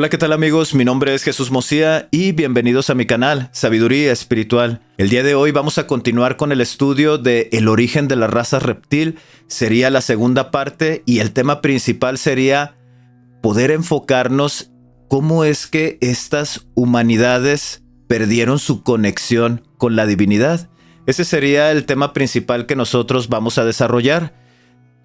Hola, ¿qué tal amigos? Mi nombre es Jesús Mocía y bienvenidos a mi canal Sabiduría Espiritual. El día de hoy vamos a continuar con el estudio de el origen de la raza reptil. Sería la segunda parte y el tema principal sería poder enfocarnos cómo es que estas humanidades perdieron su conexión con la divinidad. Ese sería el tema principal que nosotros vamos a desarrollar.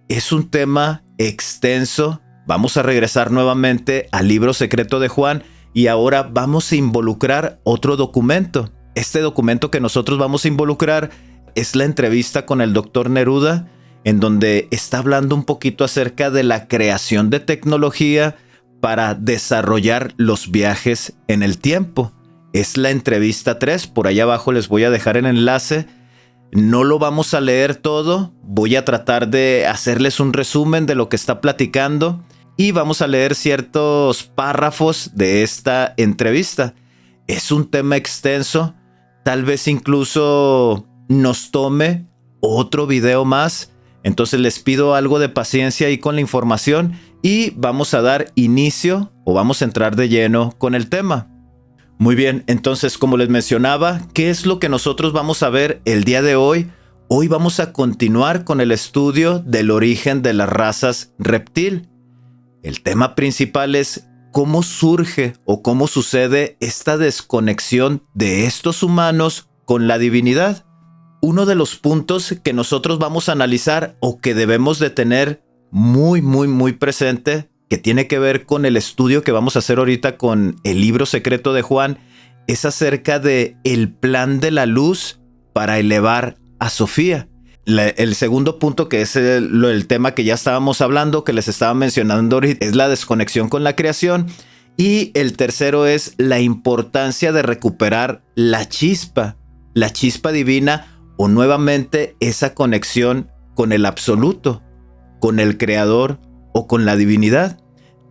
Es un tema extenso. Vamos a regresar nuevamente al libro secreto de Juan y ahora vamos a involucrar otro documento. Este documento que nosotros vamos a involucrar es la entrevista con el doctor Neruda, en donde está hablando un poquito acerca de la creación de tecnología para desarrollar los viajes en el tiempo. Es la entrevista 3, por allá abajo les voy a dejar el enlace. No lo vamos a leer todo, voy a tratar de hacerles un resumen de lo que está platicando y vamos a leer ciertos párrafos de esta entrevista. Es un tema extenso, tal vez incluso nos tome otro video más, entonces les pido algo de paciencia ahí con la información y vamos a dar inicio o vamos a entrar de lleno con el tema. Muy bien, entonces como les mencionaba, ¿qué es lo que nosotros vamos a ver el día de hoy? Hoy vamos a continuar con el estudio del origen de las razas reptil. El tema principal es cómo surge o cómo sucede esta desconexión de estos humanos con la divinidad. Uno de los puntos que nosotros vamos a analizar o que debemos de tener muy presente, que tiene que ver con el estudio que vamos a hacer ahorita con el libro secreto de Juan, es acerca de el plan de la luz para elevar a Sofía. El segundo punto, que es el tema que ya estábamos hablando, que les estaba mencionando ahorita, es la desconexión con la creación. Y el tercero es la importancia de recuperar la chispa divina o nuevamente esa conexión con el absoluto, con el creador o con la divinidad.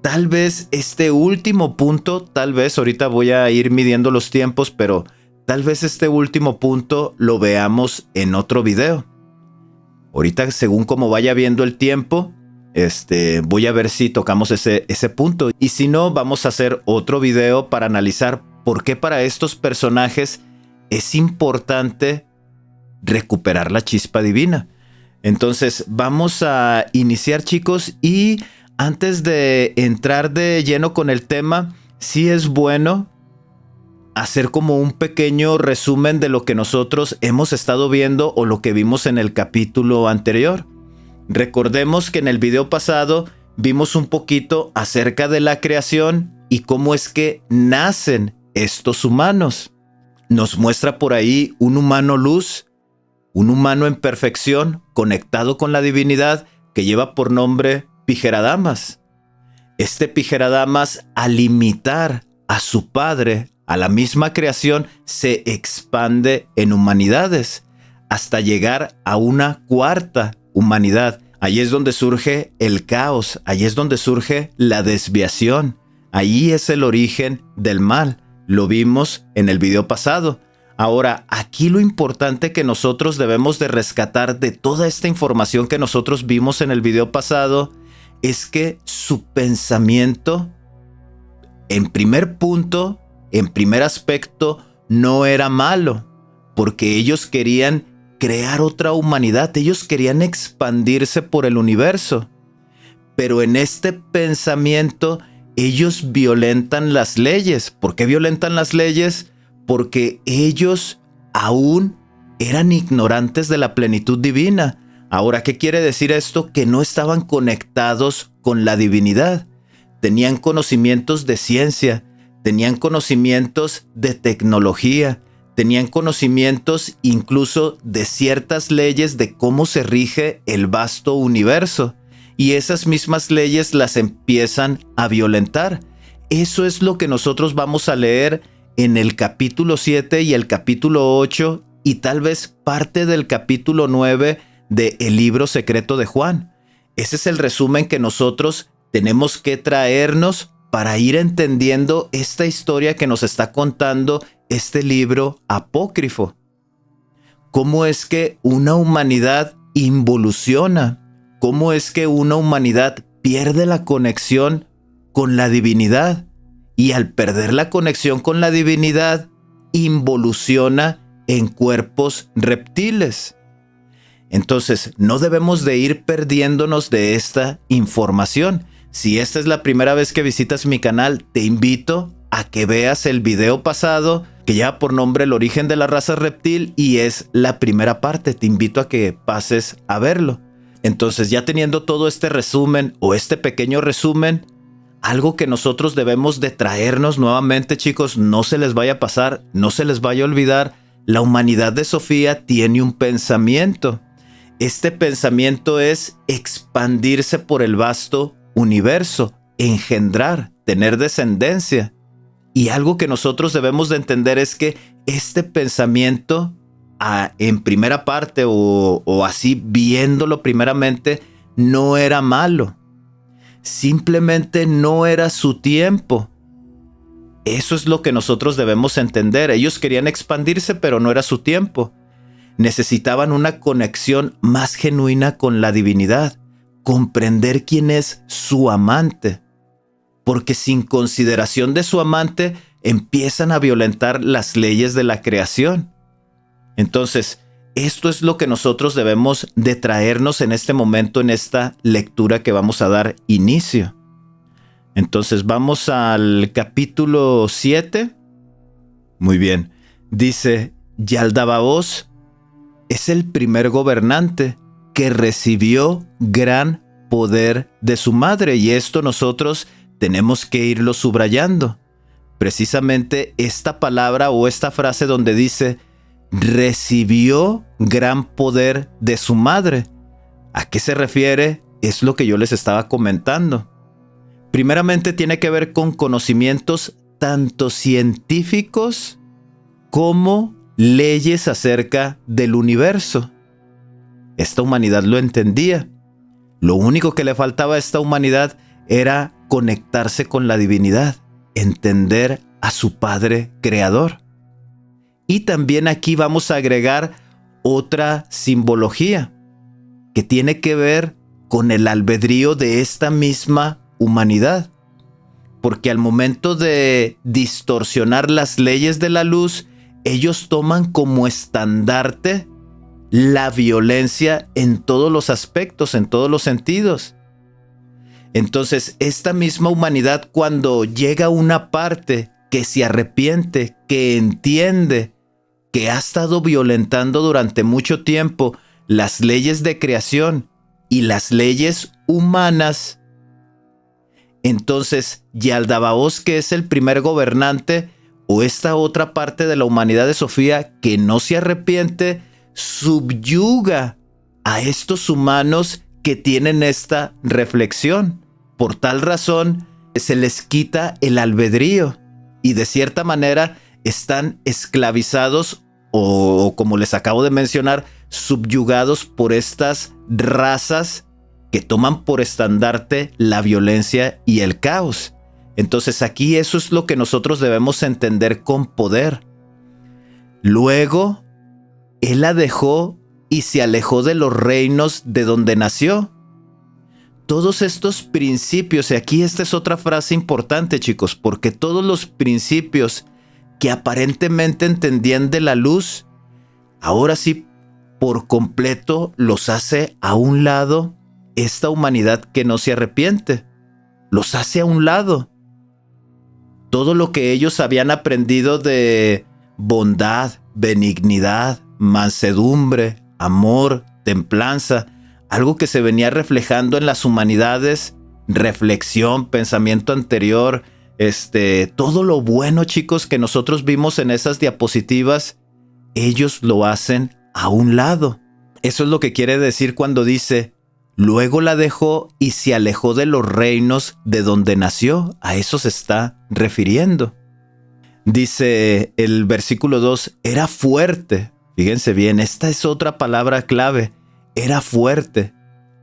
Tal vez este último punto, ahorita voy a ir midiendo los tiempos, pero tal vez este último punto lo veamos en otro video. Ahorita, según como vaya viendo el tiempo, voy a ver si tocamos ese punto. Y si no, vamos a hacer otro video para analizar por qué para estos personajes es importante recuperar la chispa divina. Entonces, vamos a iniciar, chicos. Y antes de entrar de lleno con el tema, sí es bueno hacer como un pequeño resumen de lo que nosotros hemos estado viendo o lo que vimos en el capítulo anterior. Recordemos que en el video pasado vimos un poquito acerca de la creación y cómo es que nacen estos humanos. Nos muestra por ahí un humano luz, un humano en perfección, conectado con la divinidad, que lleva por nombre Pijeradamas. Este Pijeradamas, al imitar a su padre, a la misma creación, se expande en humanidades hasta llegar a una cuarta humanidad. Ahí es donde surge el caos, ahí es donde surge la desviación, ahí es el origen del mal. Lo vimos en el video pasado. Ahora, aquí lo importante que nosotros debemos de rescatar de toda esta información que nosotros vimos en el video pasado es que su pensamiento, en primer punto, en primer aspecto, no era malo, porque ellos querían crear otra humanidad, ellos querían expandirse por el universo. Pero en este pensamiento, ellos violentan las leyes. ¿Por qué violentan las leyes? Porque ellos aún eran ignorantes de la plenitud divina. Ahora, ¿qué quiere decir esto? Que no estaban conectados con la divinidad. Tenían conocimientos de ciencia, tenían conocimientos de tecnología, tenían conocimientos incluso de ciertas leyes de cómo se rige el vasto universo. Y esas mismas leyes las empiezan a violentar. Eso es lo que nosotros vamos a leer en el capítulo 7 y el capítulo 8 y tal vez parte del capítulo 9 del libro secreto de Juan. Ese es el resumen que nosotros tenemos que traernos para ir entendiendo esta historia que nos está contando este libro apócrifo. ¿Cómo es que una humanidad involuciona? ¿Cómo es que una humanidad pierde la conexión con la divinidad? y al perder la conexión con la divinidad, involuciona en cuerpos reptiles. Entonces, no debemos de ir perdiéndonos de esta información. Si esta es la primera vez que visitas mi canal, te invito a que veas el video pasado que lleva por nombre El origen de la raza reptil y es la primera parte. Te invito a que pases a verlo. Entonces, ya teniendo todo este resumen o este pequeño resumen, algo que nosotros debemos de traernos nuevamente, chicos, no se les vaya a pasar, no se les vaya a olvidar, la humanidad de Sofía tiene un pensamiento. Este pensamiento es expandirse por el vasto universo, engendrar, tener descendencia. Y algo que nosotros debemos de entender es que este pensamiento, en primera parte o así viéndolo primeramente, no era malo. Simplemente no era su tiempo. Eso es lo que nosotros debemos entender. Ellos querían expandirse, pero no era su tiempo. Necesitaban una conexión más genuina con la divinidad, comprender quién es su amante, porque sin consideración de su amante empiezan a violentar las leyes de la creación. Entonces, esto es lo que nosotros debemos de traernos en este momento, en esta lectura que vamos a dar inicio. Entonces, vamos al capítulo 7. Muy bien. Dice, Yaldabaoth es el primer gobernante que recibió gran poder de su madre, y esto nosotros tenemos que irlo subrayando. Precisamente esta palabra o esta frase donde dice recibió gran poder de su madre. ¿A qué se refiere? Es lo que yo les estaba comentando. Primeramente tiene que ver con conocimientos tanto científicos como leyes acerca del universo. Esta humanidad lo entendía. Lo único que le faltaba a esta humanidad era conectarse con la divinidad, entender a su Padre Creador. Y también aquí vamos a agregar otra simbología que tiene que ver con el albedrío de esta misma humanidad. Porque al momento de distorsionar las leyes de la luz, ellos toman como estandarte la violencia en todos los aspectos, en todos los sentidos. Entonces, esta misma humanidad, cuando llega a una parte que se arrepiente, que entiende que ha estado violentando durante mucho tiempo las leyes de creación y las leyes humanas, entonces Yaldabaoth, que es el primer gobernante, o esta otra parte de la humanidad de Sofía que no se arrepiente, subyuga a estos humanos que tienen esta reflexión. Por tal razón, se les quita el albedrío y de cierta manera están esclavizados o, como les acabo de mencionar, subyugados por estas razas que toman por estandarte la violencia y el caos. Entonces aquí eso es lo que nosotros debemos entender con poder. Luego, él la dejó y se alejó de los reinos de donde nació. Todos estos principios, y aquí esta es otra frase importante, chicos, porque todos los principios que aparentemente entendían de la luz, ahora sí por completo los hace a un lado esta humanidad que no se arrepiente. Los hace a un lado. Todo lo que ellos habían aprendido de bondad, benignidad, mansedumbre, amor, templanza, algo que se venía reflejando en las humanidades, reflexión, pensamiento anterior, todo lo bueno, chicos, que nosotros vimos en esas diapositivas, ellos lo hacen a un lado. Eso es lo que quiere decir cuando dice, luego la dejó y se alejó de los reinos de donde nació. A eso se está refiriendo. Dice el versículo 2, era fuerte. Fíjense bien, esta es otra palabra clave. Era fuerte.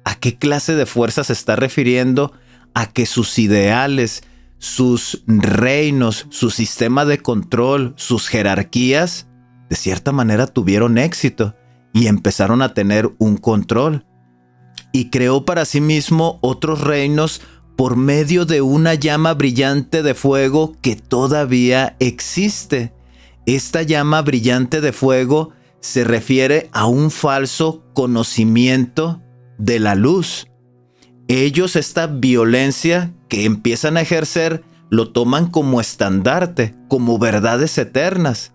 ¿A qué clase de fuerza se está refiriendo? A que sus ideales, sus reinos, su sistema de control, sus jerarquías, de cierta manera tuvieron éxito y empezaron a tener un control. Y creó para sí mismo otros reinos por medio de una llama brillante de fuego que todavía existe. Esta llama brillante de fuego se refiere a un falso conocimiento de la luz. Ellos esta violencia que empiezan a ejercer lo toman como estandarte, como verdades eternas.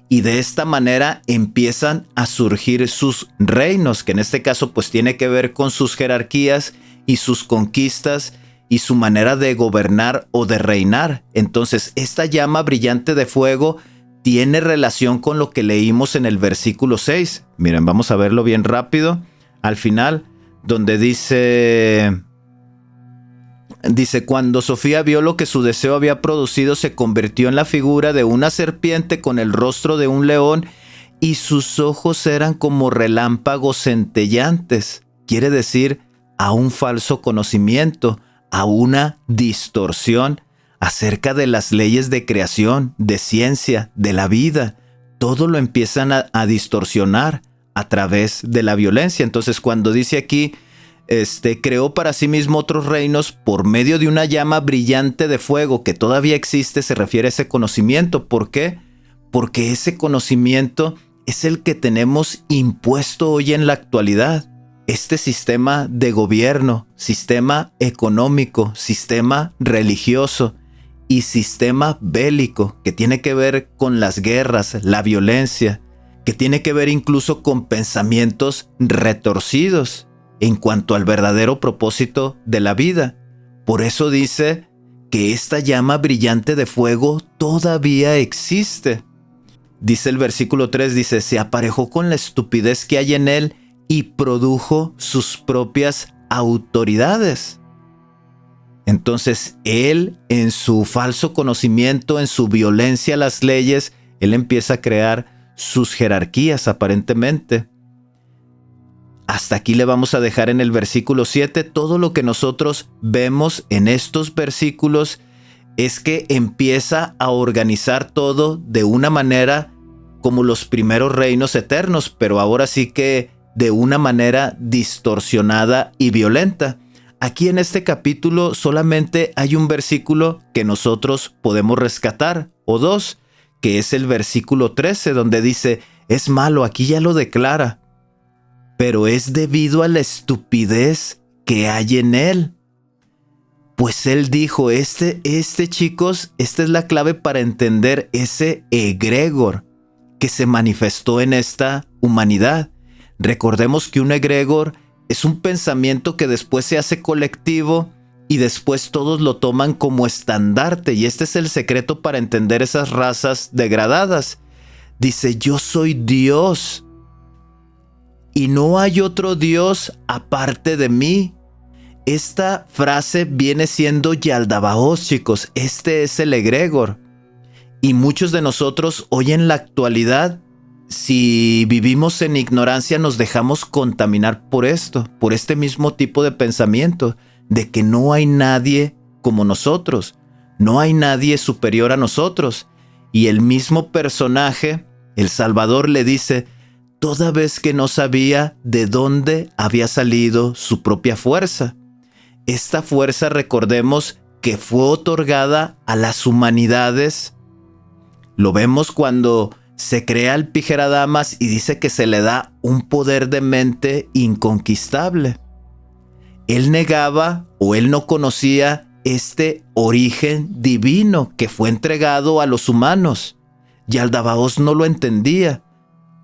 Y de esta manera empiezan a surgir sus reinos, que en este caso pues tiene que ver con sus jerarquías y sus conquistas y su manera de gobernar o de reinar. Entonces esta llama brillante de fuego tiene relación con lo que leímos en el versículo 6. Miren, vamos a verlo bien rápido. Al final, donde dice, cuando Sofía vio lo que su deseo había producido, se convirtió en la figura de una serpiente con el rostro de un león y sus ojos eran como relámpagos centellantes. Quiere decir a un falso conocimiento, a una distorsión acerca de las leyes de creación, de ciencia, de la vida. Todo lo empiezan a distorsionar a través de la violencia. Entonces cuando dice aquí, creó para sí mismo otros reinos por medio de una llama brillante de fuego que todavía existe, se refiere a ese conocimiento. ¿Por qué? Porque ese conocimiento es el que tenemos impuesto hoy en la actualidad. Este sistema de gobierno, sistema económico, sistema religioso y sistema bélico que tiene que ver con las guerras, la violencia, que tiene que ver incluso con pensamientos retorcidos en cuanto al verdadero propósito de la vida. Por eso dice que esta llama brillante de fuego todavía existe. Dice el versículo 3, dice, se aparejó con la estupidez que hay en él y produjo sus propias autoridades. Entonces él, en su falso conocimiento, en su violencia a las leyes, él empieza a crear sus jerarquías aparentemente. Hasta aquí le vamos a dejar en el versículo 7. Todo lo que nosotros vemos en estos versículos es que empieza a organizar todo de una manera como los primeros reinos eternos, pero ahora sí que de una manera distorsionada y violenta. Aquí en este capítulo solamente hay un versículo que nosotros podemos rescatar, o dos, que es el versículo 13, donde dice, es malo, aquí ya lo declara, pero es debido a la estupidez que hay en él. Pues él dijo, chicos, esta es la clave para entender ese egregor que se manifestó en esta humanidad. Recordemos que un egregor es un pensamiento que después se hace colectivo y después todos lo toman como estandarte. Y este es el secreto para entender esas razas degradadas. Dice, yo soy Dios y no hay otro Dios aparte de mí. Esta frase viene siendo Yaldabaoth, chicos. Este es el egregor. Y muchos de nosotros hoy en la actualidad, si vivimos en ignorancia, nos dejamos contaminar por esto, por este mismo tipo de pensamiento, de que no hay nadie como nosotros, no hay nadie superior a nosotros. Y el mismo personaje, el Salvador, le dice, toda vez que no sabía de dónde había salido su propia fuerza. Esta fuerza, recordemos que fue otorgada a las humanidades. Lo vemos cuando se crea el Pijera-Damas y dice que se le da un poder de mente inconquistable. Él negaba o él no conocía este origen divino que fue entregado a los humanos. Yaldabaoth no lo entendía.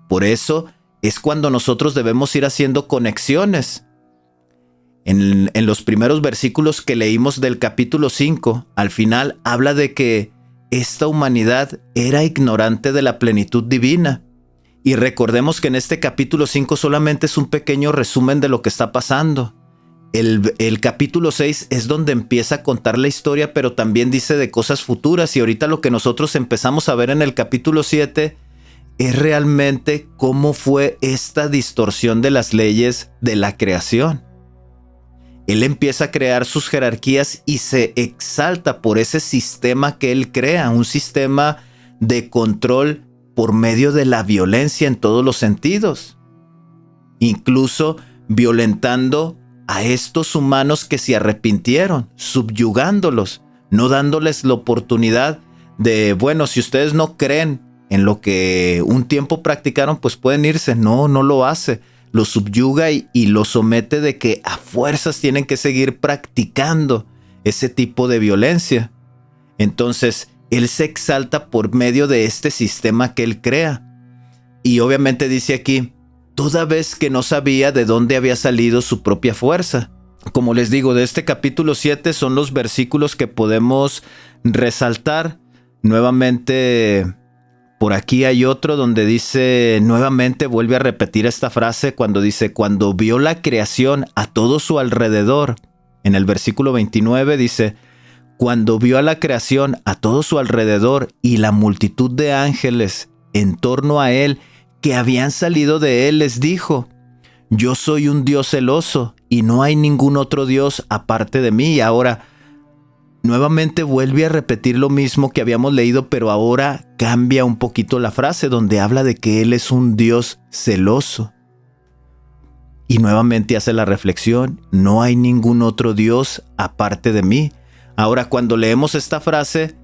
Por eso es cuando nosotros debemos ir haciendo conexiones. En los primeros versículos que leímos del capítulo 5, al final habla de que esta humanidad era ignorante de la plenitud divina. Y recordemos que en este capítulo 5 solamente es un pequeño resumen de lo que está pasando. El capítulo 6 es donde empieza a contar la historia, pero también dice de cosas futuras. Y ahorita lo que nosotros empezamos a ver en el capítulo 7 es realmente cómo fue esta distorsión de las leyes de la creación. Él empieza a crear sus jerarquías y se exalta por ese sistema que él crea, un sistema de control por medio de la violencia en todos los sentidos, incluso violentando a estos humanos que se arrepintieron, subyugándolos, no dándoles la oportunidad de, bueno, si ustedes no creen en lo que un tiempo practicaron, pues pueden irse. No, no lo hace. Lo subyuga y lo somete de que a fuerzas tienen que seguir practicando ese tipo de violencia. Entonces, él se exalta por medio de este sistema que él crea. Y obviamente dice aquí, toda vez que no sabía de dónde había salido su propia fuerza. Como les digo, de este capítulo 7 son los versículos que podemos resaltar. Nuevamente, por aquí hay otro donde dice, nuevamente vuelve a repetir esta frase cuando dice, cuando vio la creación a todo su alrededor. En el versículo 29 dice, cuando vio a la creación a todo su alrededor y la multitud de ángeles en torno a él que habían salido de él, les dijo, yo soy un Dios celoso y no hay ningún otro Dios aparte de mí. Y ahora, nuevamente vuelve a repetir lo mismo que habíamos leído, pero ahora cambia un poquito la frase donde habla de que él es un Dios celoso. Y nuevamente hace la reflexión, no hay ningún otro Dios aparte de mí. Ahora, cuando leemos esta frase,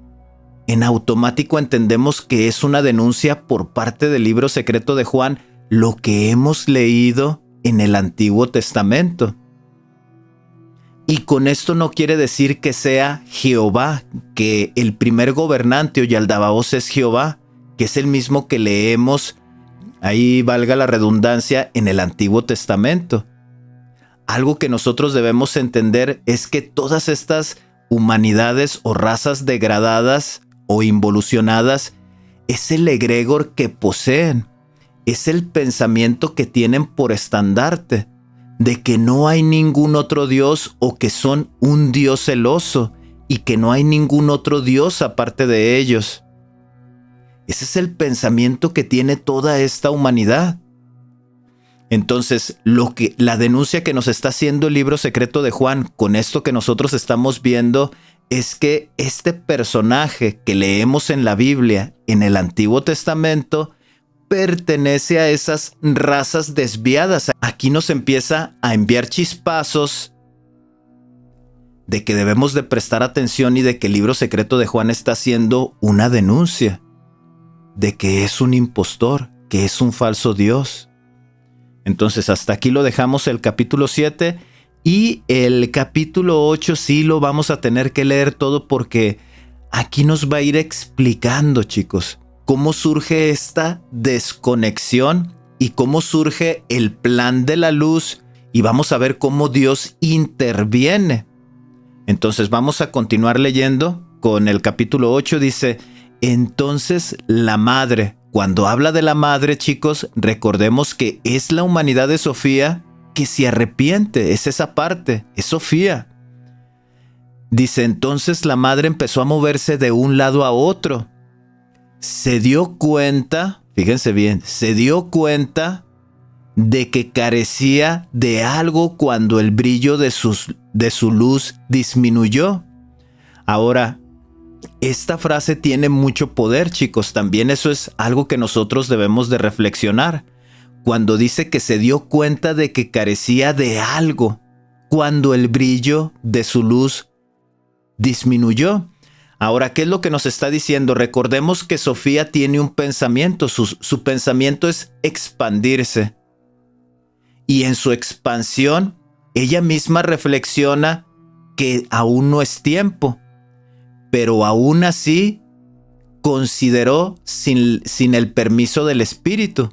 en automático entendemos que es una denuncia por parte del libro secreto de Juan, lo que hemos leído en el Antiguo Testamento. Y con esto no quiere decir que sea Jehová, que el primer gobernante o Yaldabaoth es Jehová, que es el mismo que leemos, ahí valga la redundancia, en el Antiguo Testamento. Algo que nosotros debemos entender es que todas estas humanidades o razas degradadas o involucionadas es el egregor que poseen, es el pensamiento que tienen por estandarte, de que no hay ningún otro Dios o que son un Dios celoso y que no hay ningún otro Dios aparte de ellos. Ese es el pensamiento que tiene toda esta humanidad. Entonces, la denuncia que nos está haciendo el libro secreto de Juan con esto que nosotros estamos viendo es que este personaje que leemos en la Biblia, en el Antiguo Testamento, pertenece a esas razas desviadas. Aquí nos empieza a enviar chispazos de que debemos de prestar atención y de que el libro secreto de Juan está haciendo una denuncia de que es un impostor, que es un falso Dios. Entonces hasta aquí lo dejamos el capítulo 7 y el capítulo 8 sí lo vamos a tener que leer todo porque aquí nos va a ir explicando, chicos, cómo surge esta desconexión y cómo surge el plan de la luz y vamos a ver cómo Dios interviene. Entonces vamos a continuar leyendo con el capítulo 8, dice, entonces la madre, cuando habla de la madre, chicos, recordemos que es la humanidad de Sofía que se arrepiente, es esa parte, es Sofía. Dice, entonces la madre empezó a moverse de un lado a otro. Se dio cuenta, fíjense bien, se dio cuenta de que carecía de algo cuando el brillo de su luz disminuyó. Ahora, esta frase tiene mucho poder, chicos. También eso es algo que nosotros debemos de reflexionar. Cuando dice que se dio cuenta de que carecía de algo cuando el brillo de su luz disminuyó. Ahora, ¿qué es lo que nos está diciendo? Recordemos que Sofía tiene un pensamiento. Su pensamiento es expandirse. Y en su expansión, ella misma reflexiona que aún no es tiempo. Pero aún así consideró sin el permiso del Espíritu.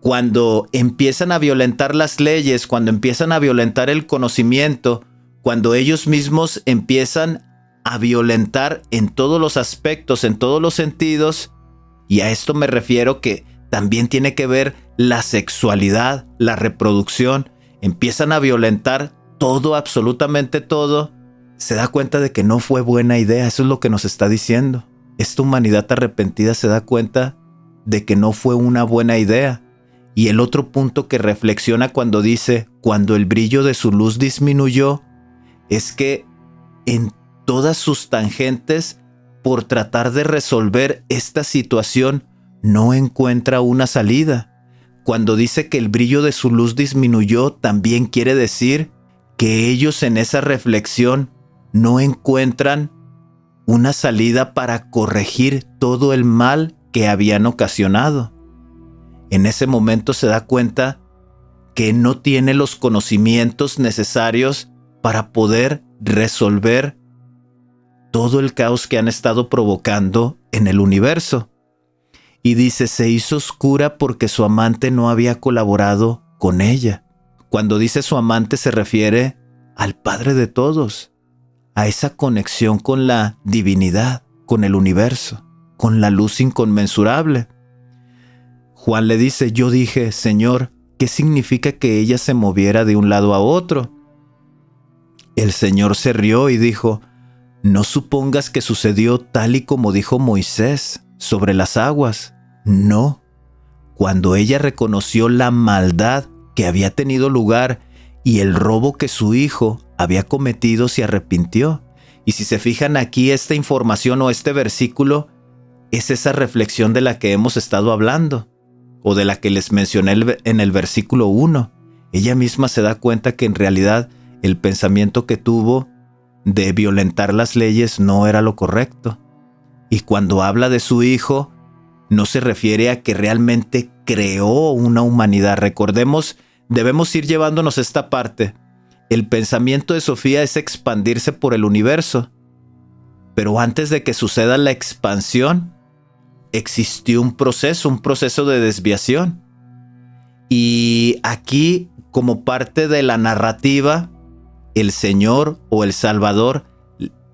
Cuando empiezan a violentar las leyes, cuando empiezan a violentar el conocimiento, cuando ellos mismos empiezan a violentar en todos los aspectos, en todos los sentidos, y a esto me refiero que también tiene que ver la sexualidad, la reproducción, empiezan a violentar todo, absolutamente todo, se da cuenta de que no fue buena idea. Eso es lo que nos está diciendo. Esta humanidad arrepentida se da cuenta de que no fue una buena idea. Y el otro punto que reflexiona cuando dice, cuando el brillo de su luz disminuyó, es que en todas sus tangentes, por tratar de resolver esta situación, no encuentra una salida. cuando dice que el brillo de su luz disminuyó, también quiere decir que ellos en esa reflexión no encuentran una salida para corregir todo el mal que habían ocasionado. En ese momento se da cuenta que no tiene los conocimientos necesarios para poder resolver todo el caos que han estado provocando en el universo. Y dice, se hizo oscura porque su amante no había colaborado con ella. Cuando dice su amante se refiere al Padre de todos, a esa conexión con la divinidad, con el universo, con la luz inconmensurable. Juan le dice, yo dije, Señor, ¿qué significa que ella se moviera de un lado a otro? El Señor se rió y dijo, no supongas que sucedió tal y como dijo Moisés sobre las aguas. No. Cuando ella reconoció la maldad que había tenido lugar y el robo que su hijo había cometido, se arrepintió. Y si se fijan aquí, esta información o este versículo es esa reflexión de la que hemos estado hablando, o de la que les mencioné en el versículo 1. Ella misma se da cuenta que en realidad el pensamiento que tuvo de violentar las leyes no era lo correcto. Y cuando habla de su hijo, no se refiere a que realmente creó una humanidad. Recordemos, debemos ir llevándonos esta parte. El pensamiento de Sofía es expandirse por el universo. Pero antes de que suceda la expansión, existió un proceso de desviación. Y aquí, como parte de la narrativa, el Señor o el Salvador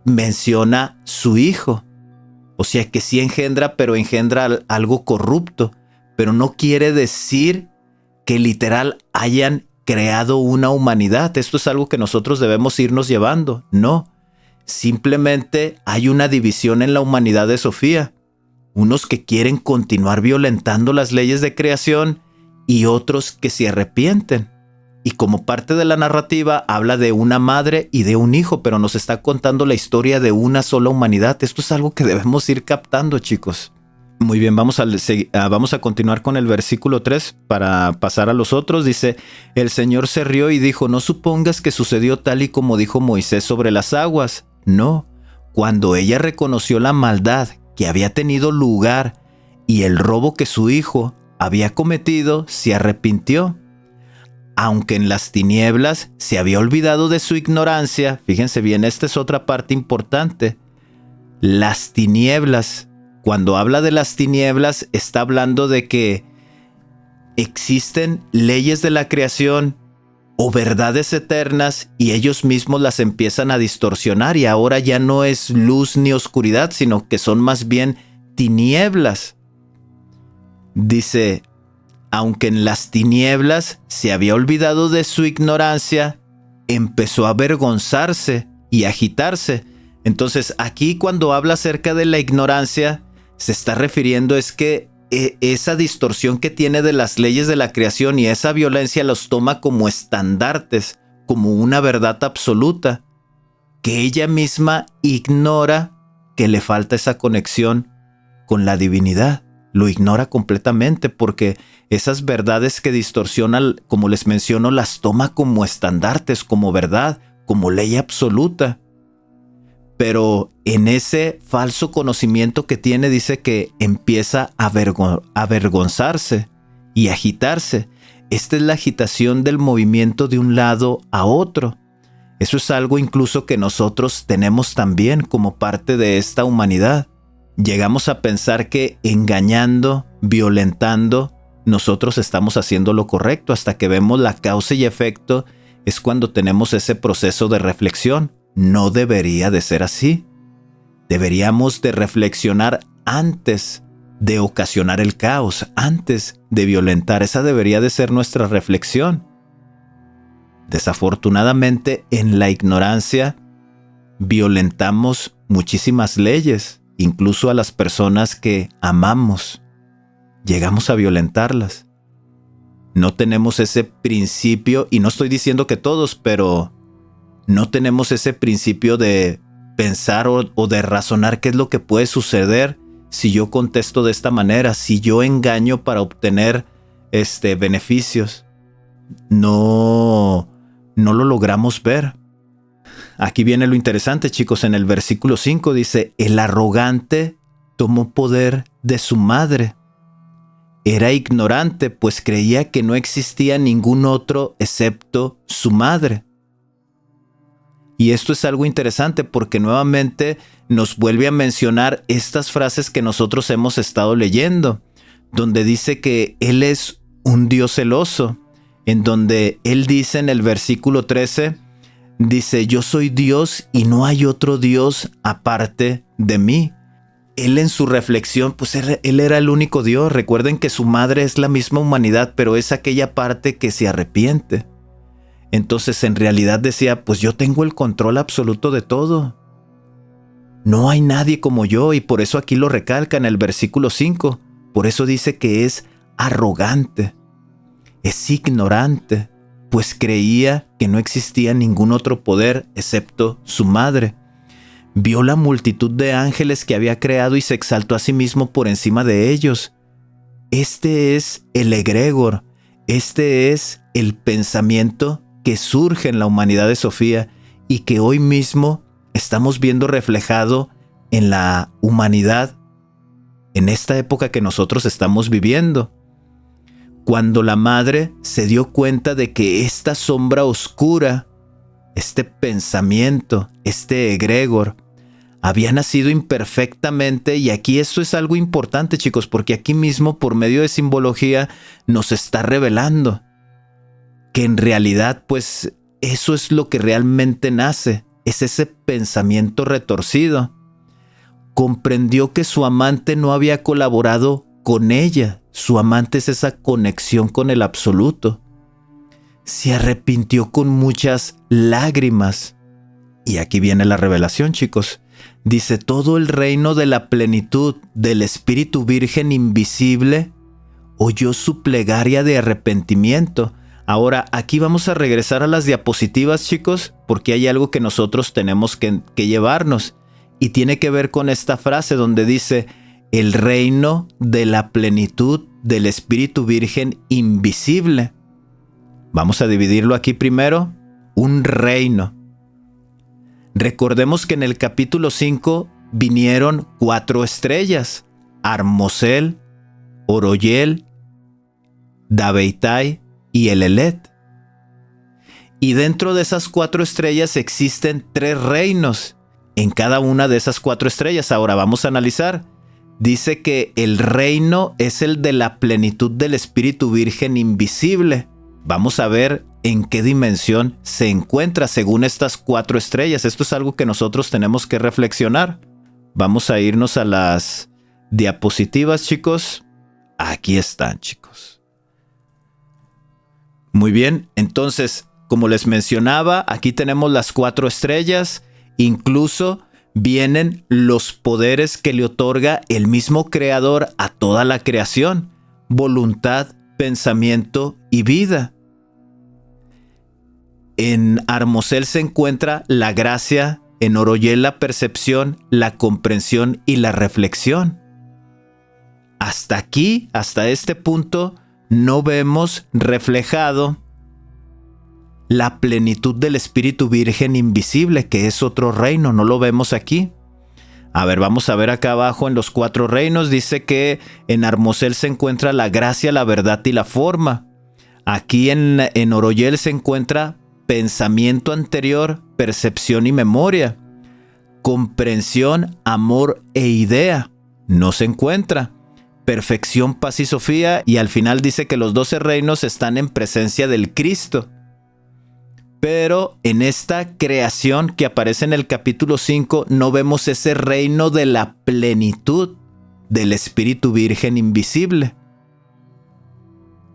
menciona su hijo. O sea que sí engendra, pero engendra algo corrupto. Pero no quiere decir que literal hayan creado una humanidad. Esto es algo que nosotros debemos irnos llevando. No, simplemente hay una división en la humanidad de Sofía. Unos que quieren continuar violentando las leyes de creación y otros que se arrepienten. Y como parte de la narrativa habla de una madre y de un hijo, pero nos está contando la historia de una sola humanidad. Esto es algo que debemos ir captando, chicos. Muy bien, vamos a continuar con el versículo 3 para pasar a los otros. Dice, el Señor se rió y dijo, no supongas que sucedió tal y como dijo Moisés sobre las aguas. No, cuando ella reconoció la maldad que había tenido lugar y el robo que su hijo había cometido, se arrepintió. Aunque en las tinieblas se había olvidado de su ignorancia. Fíjense bien, esta es otra parte importante. Las tinieblas, cuando habla de las tinieblas, está hablando de que existen leyes de la creación o verdades eternas y ellos mismos las empiezan a distorsionar y ahora ya no es luz ni oscuridad, sino que son más bien tinieblas. Dice, aunque en las tinieblas se había olvidado de su ignorancia, empezó a avergonzarse y agitarse. Entonces aquí cuando habla acerca de la ignorancia, se está refiriendo es que esa distorsión que tiene de las leyes de la creación y esa violencia los toma como estandartes, como una verdad absoluta, que ella misma ignora que le falta esa conexión con la divinidad. Lo ignora completamente porque esas verdades que distorsionan, como les menciono, las toma como estandartes, como verdad, como ley absoluta. Pero en ese falso conocimiento que tiene, dice que empieza a avergonzarse y agitarse. Esta es la agitación del movimiento de un lado a otro. Eso es algo incluso que nosotros tenemos también como parte de esta humanidad. Llegamos a pensar que engañando, violentando, nosotros estamos haciendo lo correcto hasta que vemos la causa y efecto. Es cuando tenemos ese proceso de reflexión. No debería de ser así. Deberíamos de reflexionar antes de ocasionar el caos, antes de violentar. Esa debería de ser nuestra reflexión. Desafortunadamente, en la ignorancia, violentamos muchísimas leyes, incluso a las personas que amamos. Llegamos a violentarlas. No tenemos ese principio, y no estoy diciendo que todos, pero no tenemos ese principio de pensar o de razonar qué es lo que puede suceder si yo contesto de esta manera, si yo engaño para obtener beneficios. No lo logramos ver. Aquí viene lo interesante, chicos. En el versículo 5 dice, el arrogante tomó poder de su madre. Era ignorante, pues creía que no existía ningún otro excepto su madre. Y esto es algo interesante porque nuevamente nos vuelve a mencionar estas frases que nosotros hemos estado leyendo, donde dice que Él es un Dios celoso, en donde Él dice en el versículo 13, dice, yo soy Dios y no hay otro Dios aparte de mí. Él en su reflexión, pues él era el único Dios. Recuerden que su madre es la misma humanidad, pero es aquella parte que se arrepiente. Entonces en realidad decía, pues yo tengo el control absoluto de todo. No hay nadie como yo, y por eso aquí lo recalca en el versículo 5. Por eso dice que es arrogante, es ignorante, pues creía que no existía ningún otro poder excepto su madre. Vio la multitud de ángeles que había creado y se exaltó a sí mismo por encima de ellos. Este es el egregor, este es el pensamiento que surge en la humanidad de Sofía y que hoy mismo estamos viendo reflejado en la humanidad en esta época que nosotros estamos viviendo. Cuando la madre se dio cuenta de que esta sombra oscura, este pensamiento, este egregor, había nacido imperfectamente, y aquí esto es algo importante, chicos, porque aquí mismo por medio de simbología nos está revelando que en realidad pues eso es lo que realmente nace, es ese pensamiento retorcido. Comprendió que su amante no había colaborado con ella, su amante es esa conexión con el absoluto. Se arrepintió con muchas lágrimas. Y aquí viene la revelación, chicos. Dice, todo el reino de la plenitud del Espíritu Virgen invisible oyó su plegaria de arrepentimiento. Ahora, aquí vamos a regresar a las diapositivas, chicos, porque hay algo que nosotros tenemos que llevarnos. Y tiene que ver con esta frase donde dice, el reino de la plenitud del Espíritu Virgen invisible. Vamos a dividirlo aquí primero. Un reino. Recordemos que en el capítulo 5 vinieron 4 estrellas. Armosel, Oroyel, Dabeitai y Elelet. Y dentro de esas 4 estrellas existen 3 reinos. En cada una de esas 4 estrellas. Ahora vamos a analizar. Dice que el reino es el de la plenitud del Espíritu Virgen invisible. Vamos a ver en qué dimensión se encuentra según estas 4 estrellas. Esto es algo que nosotros tenemos que reflexionar. Vamos a irnos a las diapositivas, chicos. Aquí están, chicos. Muy bien, entonces, como les mencionaba, aquí tenemos las 4 estrellas. Incluso vienen los poderes que le otorga el mismo creador a toda la creación: voluntad, pensamiento y vida. En Armosel se encuentra la gracia, en Oroyel la percepción, la comprensión y la reflexión. Hasta aquí, hasta este punto, no vemos reflejado la plenitud del Espíritu Virgen invisible, que es otro reino, no lo vemos aquí. A ver, vamos a ver acá abajo en los 4 reinos, dice que en Armosel se encuentra la gracia, la verdad y la forma. Aquí en Oroyel se encuentra pensamiento anterior, percepción y memoria. Comprensión, amor e idea. No se encuentra. Perfección, paz y Sofía. Y al final dice que los 12 reinos están en presencia del Cristo. Pero en esta creación que aparece en el capítulo 5 no vemos ese reino de la plenitud del Espíritu Virgen invisible.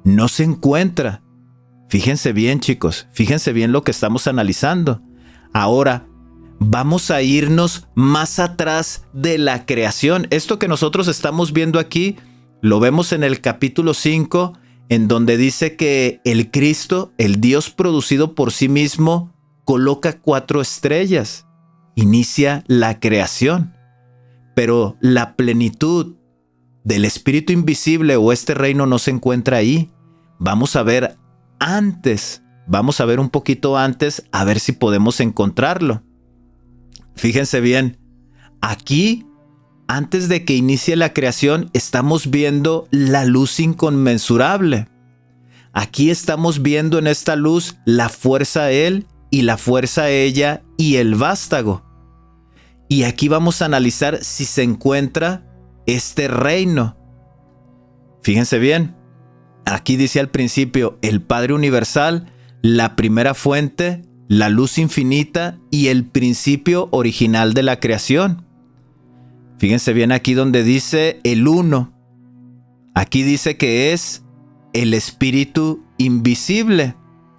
No se encuentra. Fíjense bien, chicos, fíjense bien lo que estamos analizando. Ahora, vamos a irnos más atrás de la creación. Esto que nosotros estamos viendo aquí, lo vemos en el capítulo 5, en donde dice que el Cristo, el Dios producido por sí mismo, coloca 4 estrellas, inicia la creación. Pero la plenitud del Espíritu invisible o este reino no se encuentra ahí. vamos a ver antes, vamos a ver un poquito antes, a ver si podemos encontrarlo. Fíjense bien, aquí, antes de que inicie la creación, estamos viendo la luz inconmensurable. Aquí estamos viendo en esta luz la fuerza él y la fuerza ella y el vástago. Y aquí vamos a analizar si se encuentra este reino. Fíjense bien, aquí dice al principio el Padre Universal, la primera fuente, la luz infinita y el principio original de la creación. Fíjense bien aquí donde dice el uno. Aquí dice que es el espíritu invisible.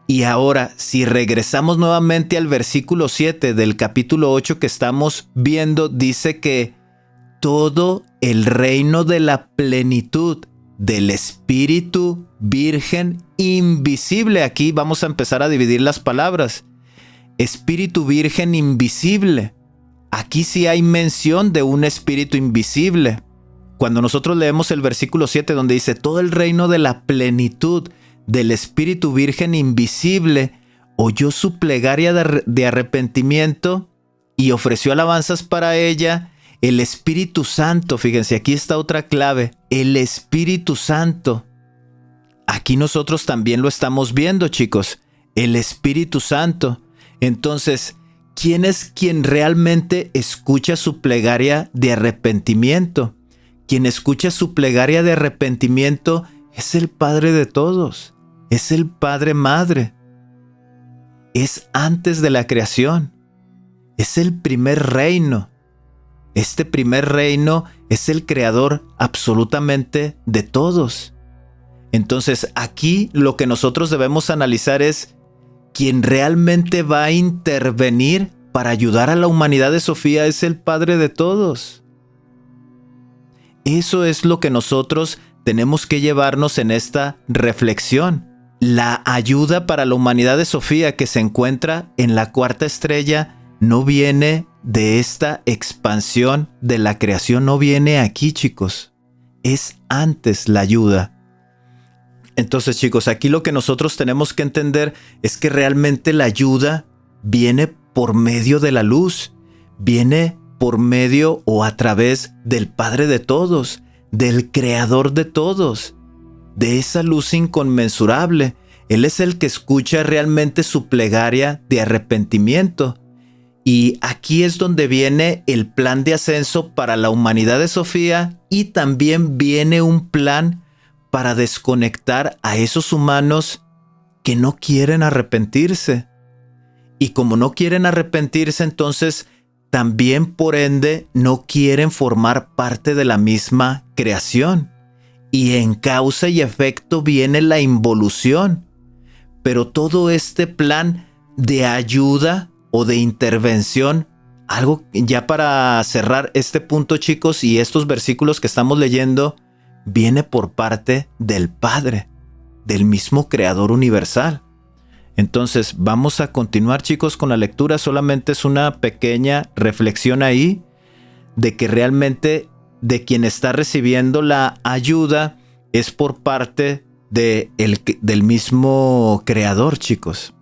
Y ahora, si regresamos nuevamente al versículo 7 del capítulo 8 que estamos viendo, dice que todo el reino de la plenitud del espíritu virgen invisible. Aquí vamos a empezar a dividir las palabras. Espíritu virgen invisible. Aquí sí hay mención de un espíritu invisible. Cuando nosotros leemos el versículo 7 donde dice todo el reino de la plenitud del espíritu virgen invisible oyó su plegaria de arrepentimiento y ofreció alabanzas para ella, el Espíritu Santo. Fíjense, aquí está otra clave, el Espíritu Santo. Aquí nosotros también lo estamos viendo, chicos, el Espíritu Santo. Entonces, ¿quién es quien realmente escucha su plegaria de arrepentimiento? Quien escucha su plegaria de arrepentimiento es el Padre de todos. Es el Padre Madre. Es antes de la creación. Es el primer reino. Este primer reino es el creador absolutamente de todos. Entonces aquí lo que nosotros debemos analizar es quien realmente va a intervenir para ayudar a la humanidad de Sofía es el Padre de todos. Eso es lo que nosotros tenemos que llevarnos en esta reflexión. La ayuda para la humanidad de Sofía que se encuentra en la cuarta estrella no viene de esta expansión de la creación, no viene aquí, chicos. Es antes la ayuda. Entonces, chicos, aquí lo que nosotros tenemos que entender es que realmente la ayuda viene por medio de la luz, viene por medio o a través del Padre de todos, del Creador de todos, de esa luz inconmensurable. Él es el que escucha realmente su plegaria de arrepentimiento. Y aquí es donde viene el plan de ascenso para la humanidad de Sofía y también viene un plan para desconectar a esos humanos que no quieren arrepentirse. Y como no quieren arrepentirse, entonces también por ende no quieren formar parte de la misma creación. Y en causa y efecto viene la involución. Pero todo este plan de ayuda o de intervención, algo ya para cerrar este punto, chicos, y estos versículos que estamos leyendo, viene por parte del Padre, del mismo Creador universal. Entonces vamos a continuar, chicos, con la lectura. Solamente es una pequeña reflexión ahí de que realmente de quien está recibiendo la ayuda es por parte del mismo Creador, chicos.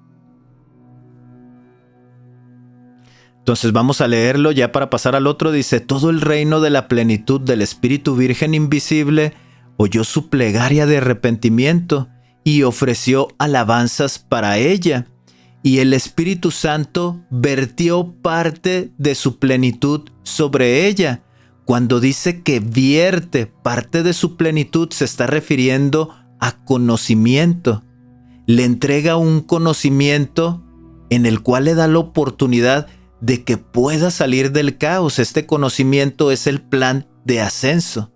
Entonces vamos a leerlo ya para pasar al otro. Dice, todo el reino de la plenitud del Espíritu Virgen invisible oyó su plegaria de arrepentimiento y ofreció alabanzas para ella. Y el Espíritu Santo vertió parte de su plenitud sobre ella. Cuando dice que vierte parte de su plenitud, se está refiriendo a conocimiento. Le entrega un conocimiento en el cual le da la oportunidad de que pueda salir del caos. Este conocimiento es el plan de ascenso.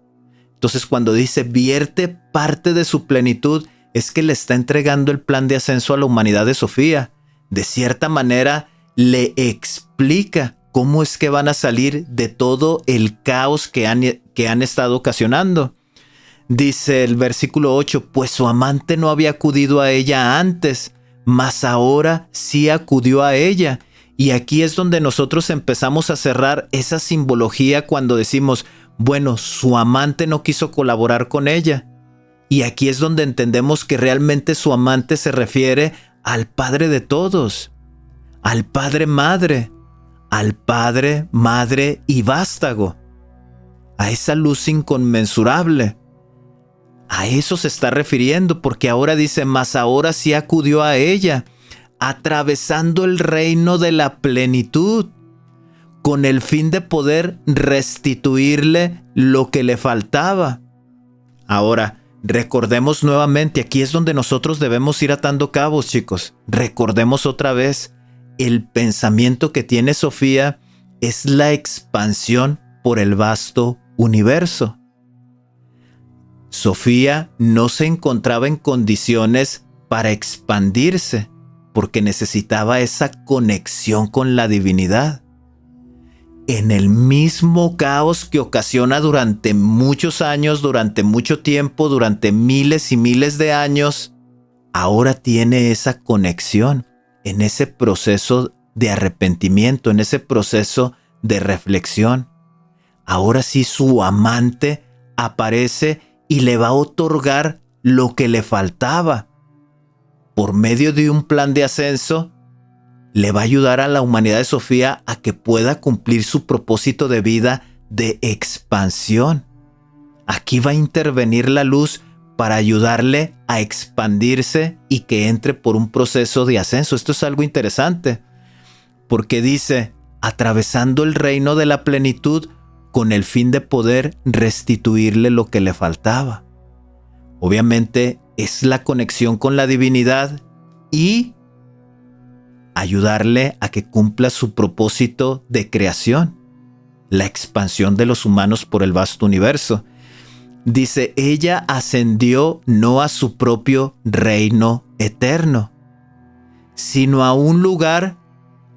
Entonces, cuando dice vierte parte de su plenitud, es que le está entregando el plan de ascenso a la humanidad de Sofía. De cierta manera, le explica cómo es que van a salir de todo el caos que han estado ocasionando. Dice el versículo 8, pues su amante no había acudido a ella antes, mas ahora sí acudió a ella. Y aquí es donde nosotros empezamos a cerrar esa simbología cuando decimos, bueno, su amante no quiso colaborar con ella. Y aquí es donde entendemos que realmente su amante se refiere al Padre de todos, al Padre Madre, al Padre, Madre y Vástago, a esa luz inconmensurable. A eso se está refiriendo, porque ahora dice, mas ahora sí acudió a ella, atravesando el reino de la plenitud, con el fin de poder restituirle lo que le faltaba. Ahora, recordemos nuevamente, aquí es donde nosotros debemos ir atando cabos, chicos. Recordemos otra vez, el pensamiento que tiene Sofía es la expansión por el vasto universo. Sofía no se encontraba en condiciones para expandirse, porque necesitaba esa conexión con la divinidad. En el mismo caos que ocasiona durante muchos años, durante mucho tiempo, durante miles y miles de años, ahora tiene esa conexión en ese proceso de arrepentimiento, en ese proceso de reflexión. Ahora sí su amante aparece y le va a otorgar lo que le faltaba. Por medio de un plan de ascenso, le va a ayudar a la humanidad de Sofía a que pueda cumplir su propósito de vida de expansión. Aquí va a intervenir la luz para ayudarle a expandirse y que entre por un proceso de ascenso. Esto es algo interesante, porque dice, atravesando el reino de la plenitud con el fin de poder restituirle lo que le faltaba. Obviamente es la conexión con la divinidad y ayudarle a que cumpla su propósito de creación, la expansión de los humanos por el vasto universo. Dice, ella ascendió no a su propio reino eterno, sino a un lugar,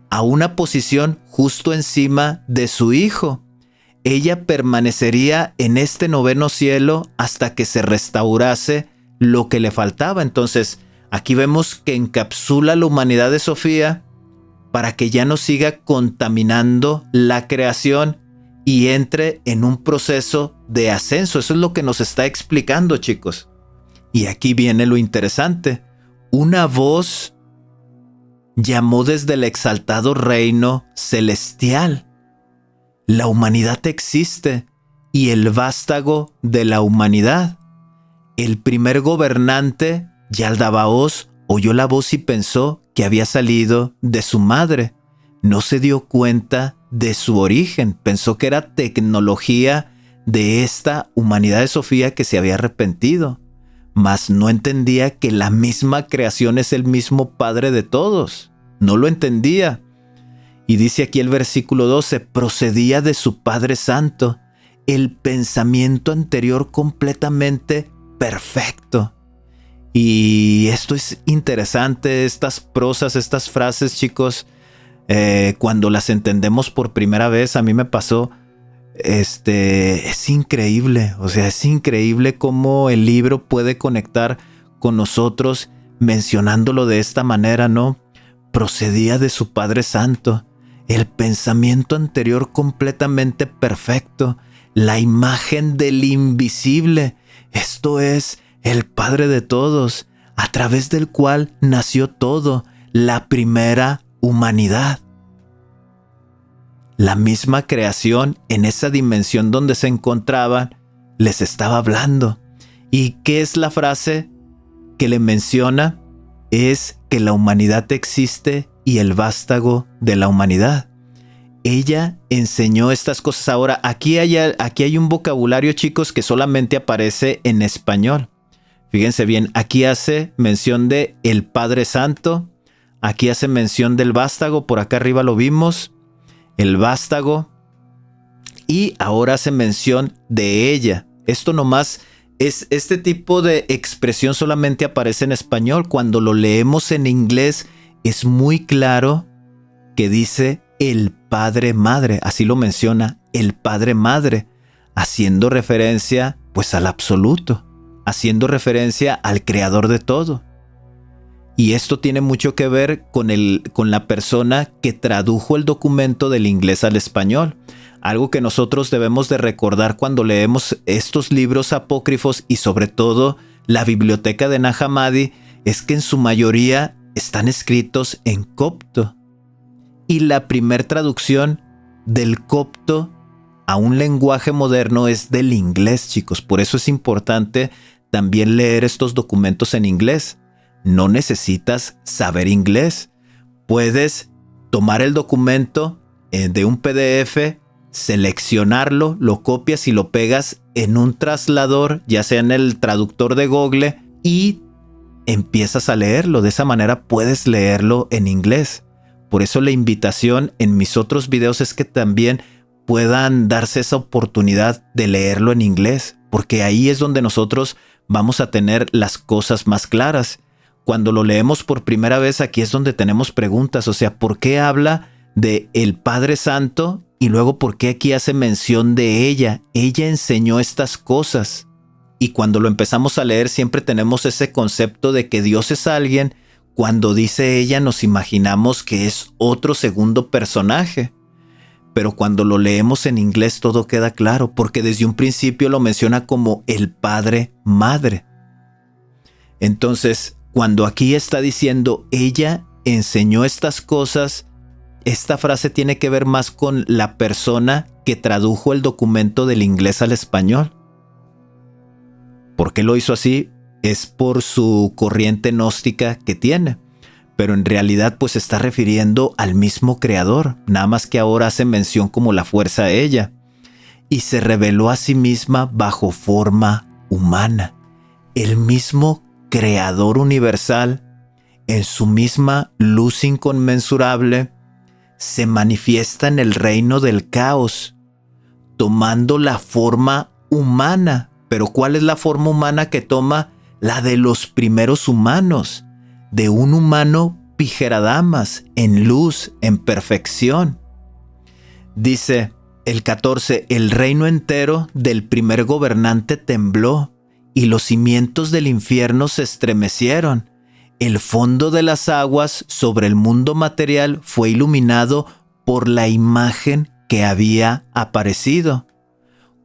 a una posición justo encima de su Hijo. Ella permanecería en este noveno cielo hasta que se restaurase lo que le faltaba. Entonces, aquí vemos que encapsula la humanidad de Sofía para que ya no siga contaminando la creación y entre en un proceso de ascenso. Eso es lo que nos está explicando, chicos. Y aquí viene lo interesante. Una voz llamó desde el exaltado reino celestial. La humanidad existe y el vástago de la humanidad. El primer gobernante, Yaldabaoth, oyó la voz y pensó que había salido de su madre. No se dio cuenta de su origen. Pensó que era tecnología de esta humanidad de Sofía que se había arrepentido. Mas no entendía que la misma creación es el mismo Padre de todos. No lo entendía. Y dice aquí el versículo 12, procedía de su Padre Santo, el pensamiento anterior completamente perfecto. Y esto es interesante, estas prosas, estas frases, chicos, cuando las entendemos por primera vez, a mí me pasó, es increíble, o sea, es increíble cómo el libro puede conectar con nosotros mencionándolo de esta manera, ¿no? Procedía de su Padre Santo, el pensamiento anterior completamente perfecto, la imagen del invisible, esto es el Padre de todos, a través del cual nació todo, la primera humanidad. La misma creación en esa dimensión donde se encontraban les estaba hablando. ¿Y qué es la frase que le menciona? Es que la humanidad existe y el vástago de la humanidad. Ella enseñó estas cosas. Ahora, aquí hay un vocabulario, chicos, que solamente aparece en español. Fíjense bien, aquí hace mención de el Padre Santo, aquí hace mención del vástago, por acá arriba lo vimos, el vástago, y ahora hace mención de ella. Esto nomás es, este tipo de expresión solamente aparece en español. Cuando lo leemos en inglés es muy claro que dice el Padre Madre, así lo menciona, el Padre Madre, haciendo referencia pues al absoluto, haciendo referencia al creador de todo. Y esto tiene mucho que ver con la persona que tradujo el documento del inglés al español. Algo que nosotros debemos de recordar cuando leemos estos libros apócrifos y sobre todo la biblioteca de Nag Hammadi es que en su mayoría están escritos en copto. Y la primer traducción del copto a un lenguaje moderno es del inglés, chicos. Por eso es importante también leer estos documentos en inglés. No necesitas saber inglés. Puedes tomar el documento de un PDF, seleccionarlo, lo copias y lo pegas en un traslador, ya sea en el traductor de Google, y empiezas a leerlo. De esa manera puedes leerlo en inglés. Por eso la invitación en mis otros videos es que también puedan darse esa oportunidad de leerlo en inglés, porque ahí es donde nosotros vamos a tener las cosas más claras. Cuando lo leemos por primera vez, aquí es donde tenemos preguntas, o sea, ¿por qué habla de el Padre Santo y luego por qué aquí hace mención de ella? Ella enseñó estas cosas. Y cuando lo empezamos a leer siempre tenemos ese concepto de que Dios es alguien. Cuando dice ella nos imaginamos que es otro segundo personaje. Pero cuando lo leemos en inglés todo queda claro, porque desde un principio lo menciona como el Padre Madre. Entonces, cuando aquí está diciendo ella enseñó estas cosas, esta frase tiene que ver más con la persona que tradujo el documento del inglés al español. ¿Por qué lo hizo así? Es por su corriente gnóstica que tiene. Pero en realidad pues se está refiriendo al mismo creador, nada más que ahora hace mención como la fuerza a ella. Y se reveló a sí misma bajo forma humana. El mismo creador universal, en su misma luz inconmensurable, se manifiesta en el reino del caos, tomando la forma humana. Pero ¿cuál es la forma humana que toma? La de los primeros humanos, de un humano pijeradamas, en luz, en perfección. Dice el 14, el reino entero del primer gobernante tembló y los cimientos del infierno se estremecieron. El fondo de las aguas sobre el mundo material fue iluminado por la imagen que había aparecido.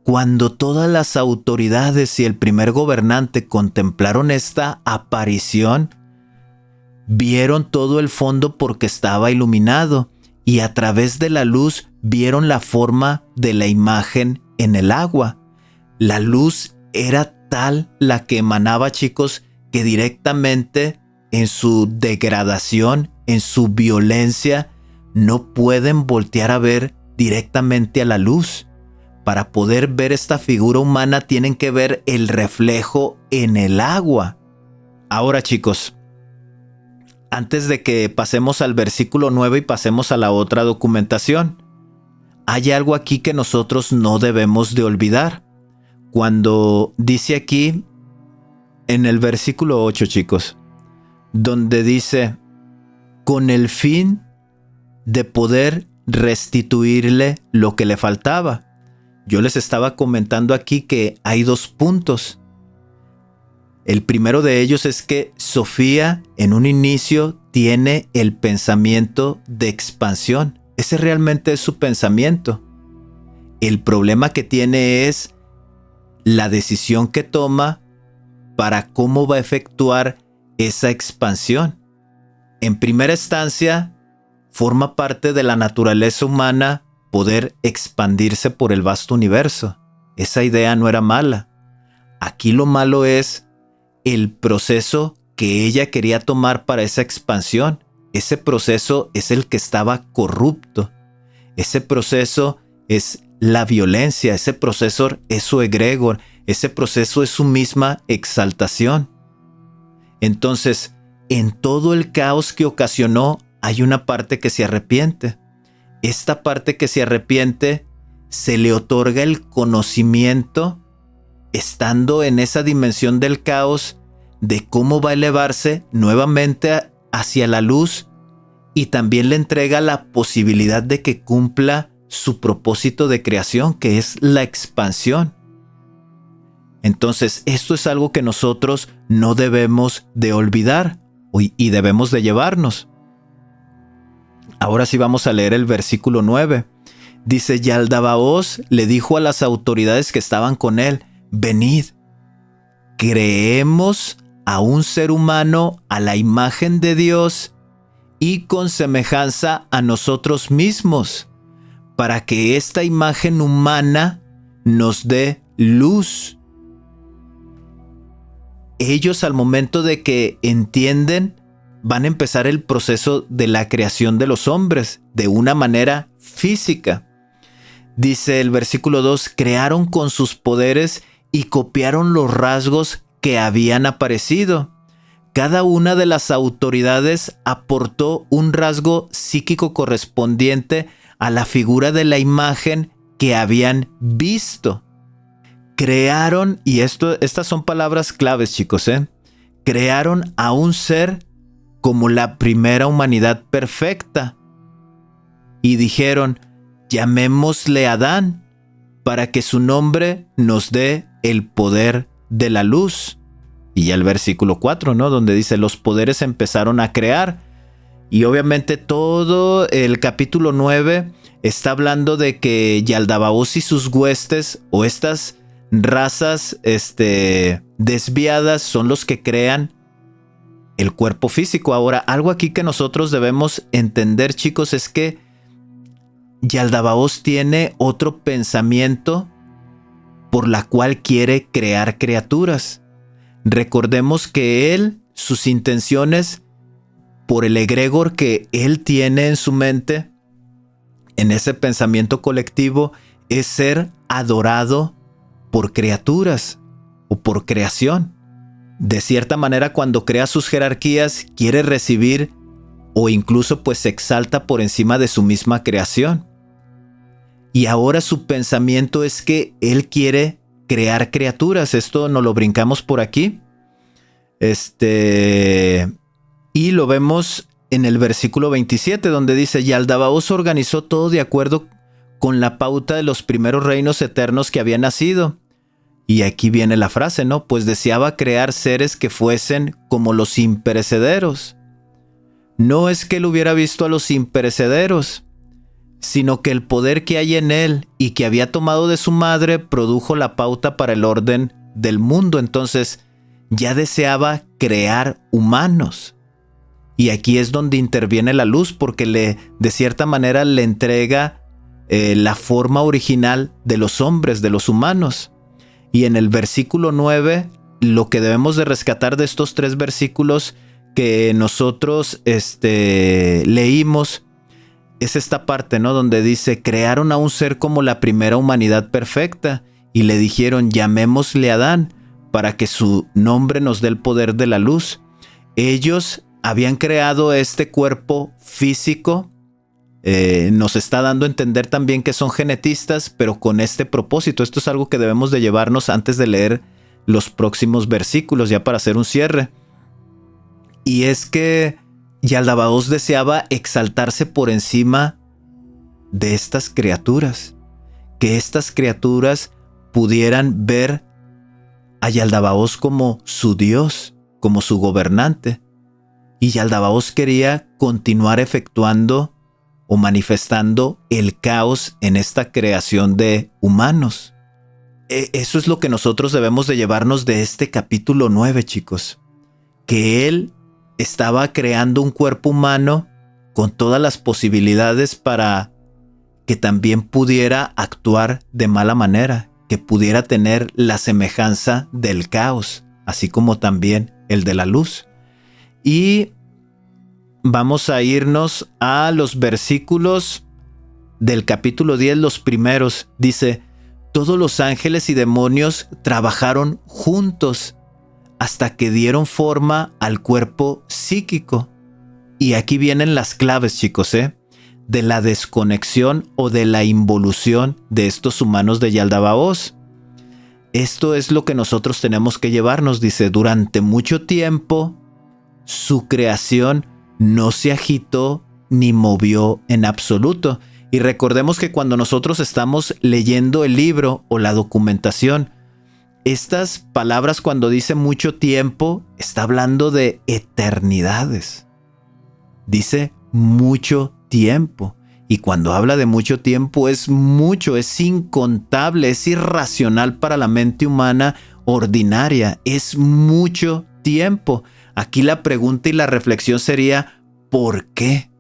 Cuando todas las autoridades y el primer gobernante contemplaron esta aparición, vieron todo el fondo porque estaba iluminado y a través de la luz vieron la forma de la imagen en el agua. La luz era tal la que emanaba, chicos, que directamente en su degradación, en su violencia, no pueden voltear a ver directamente a la luz. Para poder ver esta figura humana tienen que ver el reflejo en el agua. Ahora, chicos, antes de que pasemos al versículo 9 y pasemos a la otra documentación, hay algo aquí que nosotros no debemos de olvidar. Cuando dice aquí, en el versículo 8, chicos, donde dice, con el fin de poder restituirle lo que le faltaba. Yo les estaba comentando aquí que hay dos puntos. El primero de ellos es que Sofía en un inicio tiene el pensamiento de expansión. Ese realmente es su pensamiento. El problema que tiene es la decisión que toma para cómo va a efectuar esa expansión. En primera instancia, forma parte de la naturaleza humana poder expandirse por el vasto universo. Esa idea no era mala. Aquí lo malo es el proceso que ella quería tomar para esa expansión. Ese proceso es el que estaba corrupto. Ese proceso es la violencia. Ese proceso es su egregor. Ese proceso es su misma exaltación. Entonces, en todo el caos que ocasionó, hay una parte que se arrepiente. Esta parte que se arrepiente se le otorga el conocimiento, estando en esa dimensión del caos, de cómo va a elevarse nuevamente hacia la luz, y también le entrega la posibilidad de que cumpla su propósito de creación, que es la expansión. Entonces, esto es algo que nosotros no debemos de olvidar y debemos de llevarnos. Ahora sí vamos a leer el versículo 9. Dice, Yaldabaoth le dijo a las autoridades que estaban con él, venid. creemos a un ser humano a la imagen de Dios y con semejanza a nosotros mismos, para que esta imagen humana nos dé luz. Ellos, al momento de que entienden, van a empezar el proceso de la creación de los hombres de una manera física. Dice el versículo 2, crearon con sus poderes y copiaron los rasgos que habían aparecido. Cada una de las autoridades aportó un rasgo psíquico correspondiente a la figura de la imagen que habían visto. Crearon, y estas son palabras claves, chicos, crearon a un ser como la primera humanidad perfecta. Y dijeron, llamémosle Adán, para que su nombre nos dé el poder de la luz. Y ya el versículo 4, ¿no? Donde dice, los poderes empezaron a crear. Y obviamente todo el capítulo 9 está hablando de que Yaldabaoth y sus huestes, o estas razas desviadas, son los que crean el cuerpo físico. Ahora, algo aquí que nosotros debemos entender, chicos, es que Yaldabaoth tiene otro pensamiento por la cual quiere crear criaturas. Recordemos que sus intenciones, por el egregor que él tiene en su mente, en ese pensamiento colectivo, es ser adorado por criaturas o por creación. De cierta manera, cuando crea sus jerarquías, quiere recibir o incluso pues se exalta por encima de su misma creación. Y ahora su pensamiento es que él quiere crear criaturas. Esto nos lo brincamos por aquí. Y lo vemos en el versículo 27, donde dice, Yaldabaoth organizó todo de acuerdo con la pauta de los primeros reinos eternos que habían nacido. Y aquí viene la frase, ¿no? Pues deseaba crear seres que fuesen como los imperecederos. No es que él hubiera visto a los imperecederos, sino que el poder que hay en él y que había tomado de su madre produjo la pauta para el orden del mundo. Entonces ya deseaba crear humanos. Y aquí es donde interviene la luz, porque de cierta manera le entrega la forma original de los hombres, de los humanos. Y en el versículo 9, lo que debemos de rescatar de estos 3 versículos que nosotros leímos, es esta parte, ¿no? Donde dice, crearon a un ser como la primera humanidad perfecta y le dijeron, llamémosle Adán, para que su nombre nos dé el poder de la luz. Ellos habían creado este cuerpo físico. Nos está dando a entender también que son genetistas, pero con este propósito. Esto es algo que debemos de llevarnos antes de leer los próximos versículos, ya para hacer un cierre. Y es que Yaldabaoth deseaba exaltarse por encima de estas criaturas, que estas criaturas pudieran ver a Yaldabaoth como su Dios, como su gobernante. Y Yaldabaoth quería continuar efectuando o manifestando el caos en esta creación de humanos. Eso es lo que nosotros debemos de llevarnos de este capítulo 9, chicos. Que él estaba creando un cuerpo humano con todas las posibilidades para que también pudiera actuar de mala manera, que pudiera tener la semejanza del caos, así como también el de la luz. Y vamos a irnos a los versículos del capítulo 10, los primeros. Dice, todos los ángeles y demonios trabajaron juntos hasta que dieron forma al cuerpo psíquico. Y aquí vienen las claves, chicos, de la desconexión o de la involución de estos humanos de Yaldabaoth. Esto es lo que nosotros tenemos que llevarnos. Dice, durante mucho tiempo su creación no se agitó ni movió en absoluto. Y recordemos que cuando nosotros estamos leyendo el libro o la documentación, estas palabras, cuando dice mucho tiempo, está hablando de eternidades. Dice mucho tiempo. Y cuando habla de mucho tiempo es mucho, es incontable, es irracional para la mente humana ordinaria, es mucho tiempo. Aquí la pregunta y la reflexión sería, ¿por qué?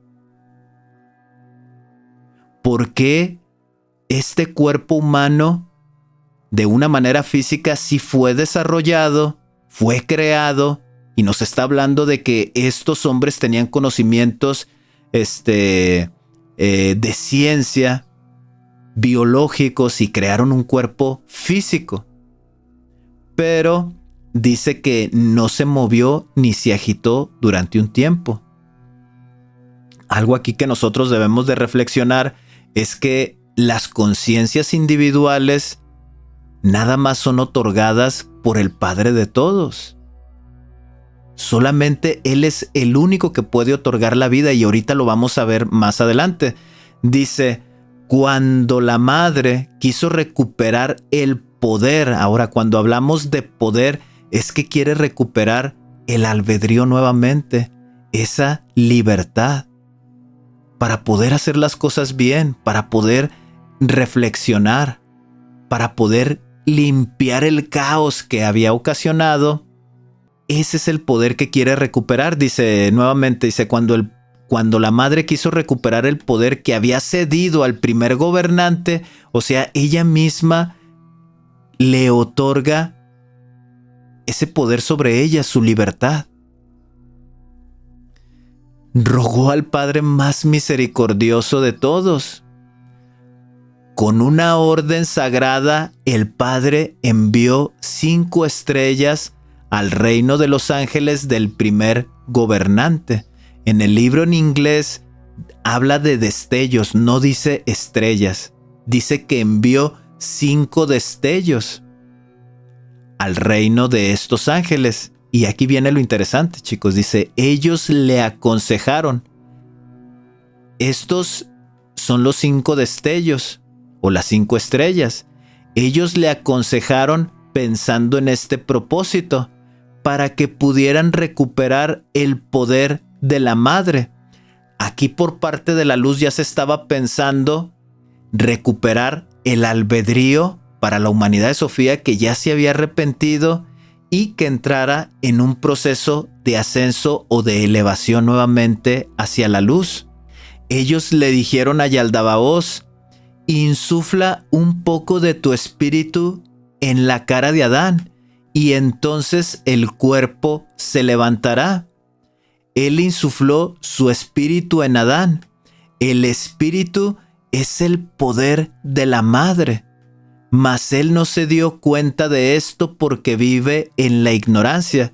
¿Por qué este cuerpo humano de una manera física sí fue desarrollado, fue creado, y nos está hablando de que estos hombres tenían conocimientos de ciencia, biológicos, y crearon un cuerpo físico? Pero dice que no se movió ni se agitó durante un tiempo. Algo aquí que nosotros debemos de reflexionar es que las conciencias individuales nada más son otorgadas por el Padre de todos. Solamente Él es el único que puede otorgar la vida, y ahorita lo vamos a ver más adelante. Dice, cuando la madre quiso recuperar el poder, ahora cuando hablamos de poder es que quiere recuperar el albedrío nuevamente, esa libertad para poder hacer las cosas bien, para poder reflexionar, para poder limpiar el caos que había ocasionado. Ese es el poder que quiere recuperar. Dice nuevamente, cuando la madre quiso recuperar el poder que había cedido al primer gobernante, o sea, ella misma le otorga ese poder sobre ella, su libertad. Rogó al Padre más misericordioso de todos. Con una orden sagrada, el Padre envió 5 estrellas al reino de los ángeles del primer gobernante. En el libro en inglés habla de destellos, no dice estrellas. Dice que envió 5 destellos al reino de estos ángeles. Y aquí viene lo interesante, chicos. Dice, ellos le aconsejaron. Estos son los 5 destellos o las 5 estrellas. Ellos le aconsejaron pensando en este propósito, para que pudieran recuperar el poder de la madre. Aquí por parte de la luz ya se estaba pensando recuperar el albedrío para la humanidad de Sofía, que ya se había arrepentido y que entrara en un proceso de ascenso o de elevación nuevamente hacia la luz. Ellos le dijeron a Yaldabaoth, insufla un poco de tu espíritu en la cara de Adán, y entonces el cuerpo se levantará. Él insufló su espíritu en Adán. El espíritu es el poder de la madre, mas él no se dio cuenta de esto porque vive en la ignorancia.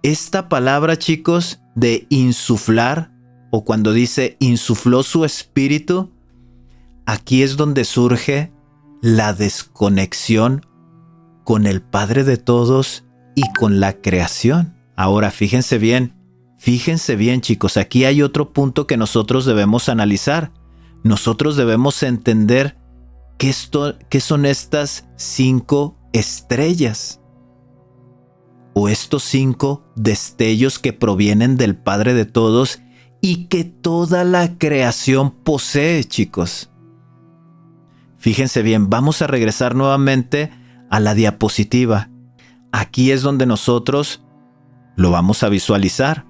Esta palabra, chicos, de insuflar, o cuando dice insufló su espíritu, aquí es donde surge la desconexión con el Padre de todos y con la creación. Ahora fíjense bien, chicos, aquí hay otro punto que nosotros debemos analizar. Nosotros debemos entender qué son estas 5 estrellas o estos 5 destellos que provienen del Padre de todos y que toda la creación posee, chicos. Fíjense bien, vamos a regresar nuevamente a la diapositiva. Aquí es donde nosotros lo vamos a visualizar.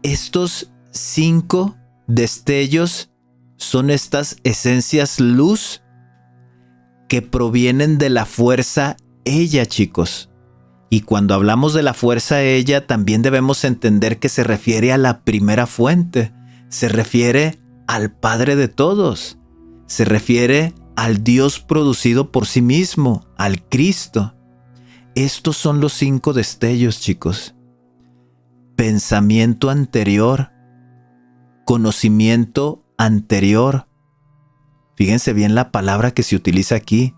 Estos 5 destellos son estas esencias luz que provienen de la fuerza ella, chicos. Y cuando hablamos de la fuerza ella, también debemos entender que se refiere a la primera fuente, se refiere al Padre de todos, se refiere al Dios producido por sí mismo, al Cristo. Estos son los 5 destellos, chicos. Pensamiento anterior, conocimiento anterior. Fíjense bien la palabra que se utiliza aquí.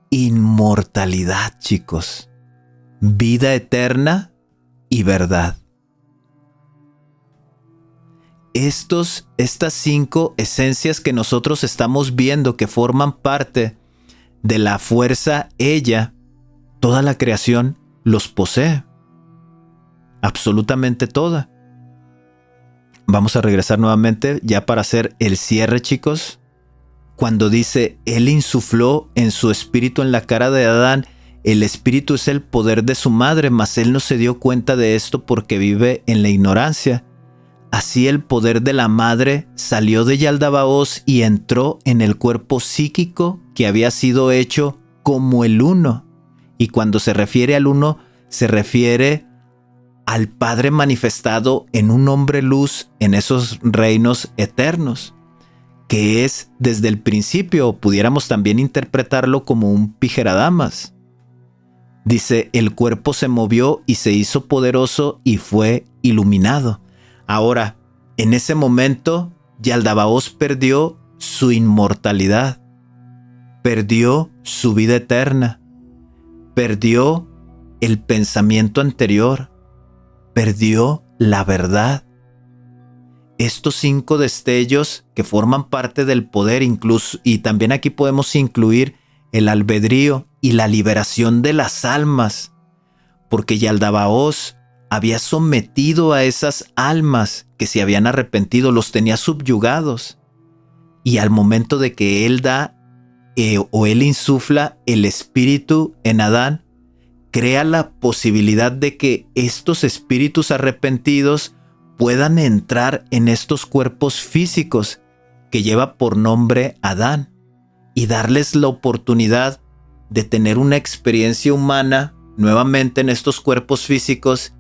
Inmortalidad, chicos. Vida eterna y verdad. Estas 5 esencias que nosotros estamos viendo que forman parte de la fuerza ella, toda la creación los posee. Absolutamente toda. Vamos a regresar nuevamente ya para hacer el cierre, chicos. Cuando dice, él insufló en su espíritu en la cara de Adán, el espíritu es el poder de su madre, mas él no se dio cuenta de esto porque vive en la ignorancia. Así el poder de la madre salió de Yaldabaoth y entró en el cuerpo psíquico que había sido hecho como el uno. Y cuando se refiere al uno, se refiere al Padre manifestado en un hombre luz en esos reinos eternos, que es desde el principio, o pudiéramos también interpretarlo como un Píjeradamas. Dice, el cuerpo se movió y se hizo poderoso y fue iluminado. Ahora, en ese momento, Yaldabaoth perdió su inmortalidad, perdió su vida eterna, perdió el pensamiento anterior, perdió la verdad. Estos 5 destellos que forman parte del poder, incluso, y también aquí podemos incluir el albedrío y la liberación de las almas, porque Yaldabaoth había sometido a esas almas que se habían arrepentido, los tenía subyugados, y al momento de que él da o él insufla el espíritu en Adán, crea la posibilidad de que estos espíritus arrepentidos puedan entrar en estos cuerpos físicos que lleva por nombre Adán y darles la oportunidad de tener una experiencia humana nuevamente en estos cuerpos físicos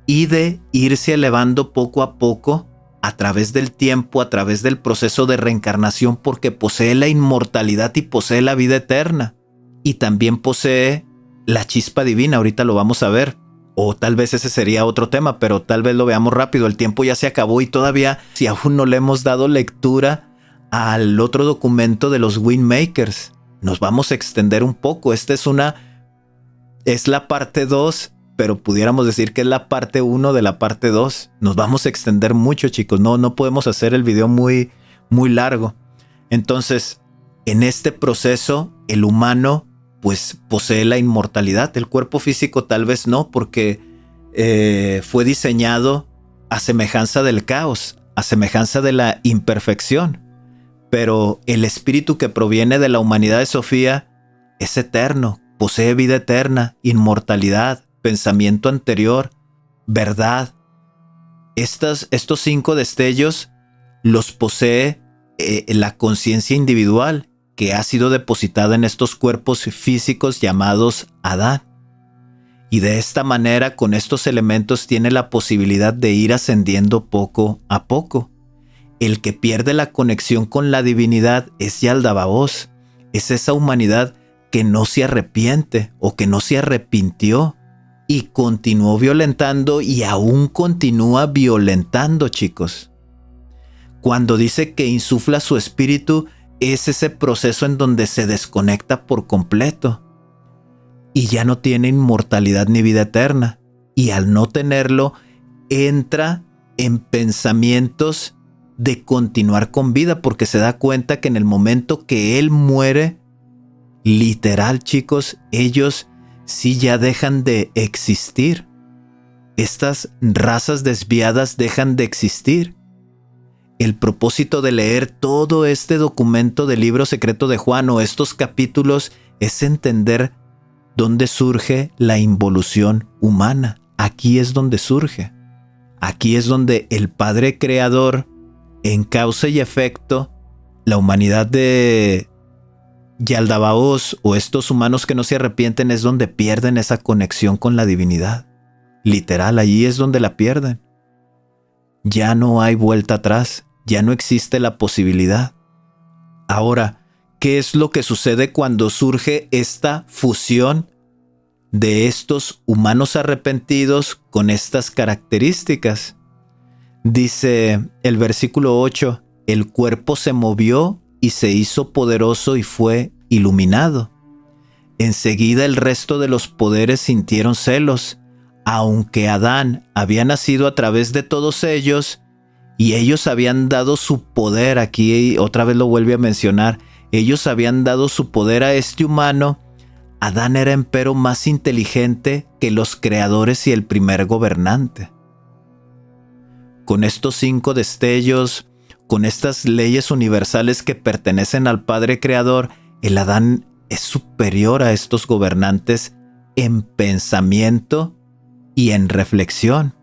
y de irse elevando poco a poco a través del tiempo, a través del proceso de reencarnación, porque posee la inmortalidad y posee la vida eterna y también posee la chispa divina. Ahorita lo vamos a ver, o tal vez ese sería otro tema, pero tal vez lo veamos rápido. El tiempo ya se acabó y todavía, si aún no le hemos dado lectura al otro documento de los Windmakers, nos vamos a extender un poco. Esta es la parte 2, pero pudiéramos decir que es la parte 1 de la parte 2. Nos vamos a extender mucho, chicos. No podemos hacer el video muy largo. Entonces, en este proceso, el humano pues posee la inmortalidad. El cuerpo físico tal vez no, porque fue diseñado a semejanza del caos, a semejanza de la imperfección. Pero el espíritu que proviene de la humanidad de Sofía es eterno, posee vida eterna, inmortalidad, pensamiento anterior, verdad. Estos 5 destellos los posee la conciencia individual que ha sido depositada en estos cuerpos físicos llamados Adán. Y de esta manera, con estos elementos, tiene la posibilidad de ir ascendiendo poco a poco. El que pierde la conexión con la divinidad es Yaldabaoth, es esa humanidad que no se arrepiente o que no se arrepintió y continuó violentando y aún continúa violentando, chicos. Cuando dice que insufla su espíritu, es ese proceso en donde se desconecta por completo y ya no tiene inmortalidad ni vida eterna, y al no tenerlo entra en pensamientos de continuar con vida, porque se da cuenta que en el momento que él muere, literal, chicos, ellos sí ya dejan de existir. Estas razas desviadas dejan de existir. El propósito de leer todo este documento del libro secreto de Juan o estos capítulos es entender dónde surge la involución humana. Aquí es donde surge. Aquí es donde el Padre Creador, en causa y efecto, la humanidad de Yaldabaoth o estos humanos que no se arrepienten es donde pierden esa conexión con la divinidad. Literal, allí es donde la pierden. Ya no hay vuelta atrás, ya no existe la posibilidad. Ahora, ¿qué es lo que sucede cuando surge esta fusión de estos humanos arrepentidos con estas características? Dice el versículo 8, el cuerpo se movió y se hizo poderoso y fue iluminado. Enseguida el resto de los poderes sintieron celos, aunque Adán había nacido a través de todos ellos y ellos habían dado su poder. Aquí otra vez lo vuelve a mencionar, ellos habían dado su poder a este humano. Adán era empero más inteligente que los creadores y el primer gobernante. Con estos 5 destellos, con estas leyes universales que pertenecen al Padre Creador, el Adán es superior a estos gobernantes en pensamiento y en reflexión.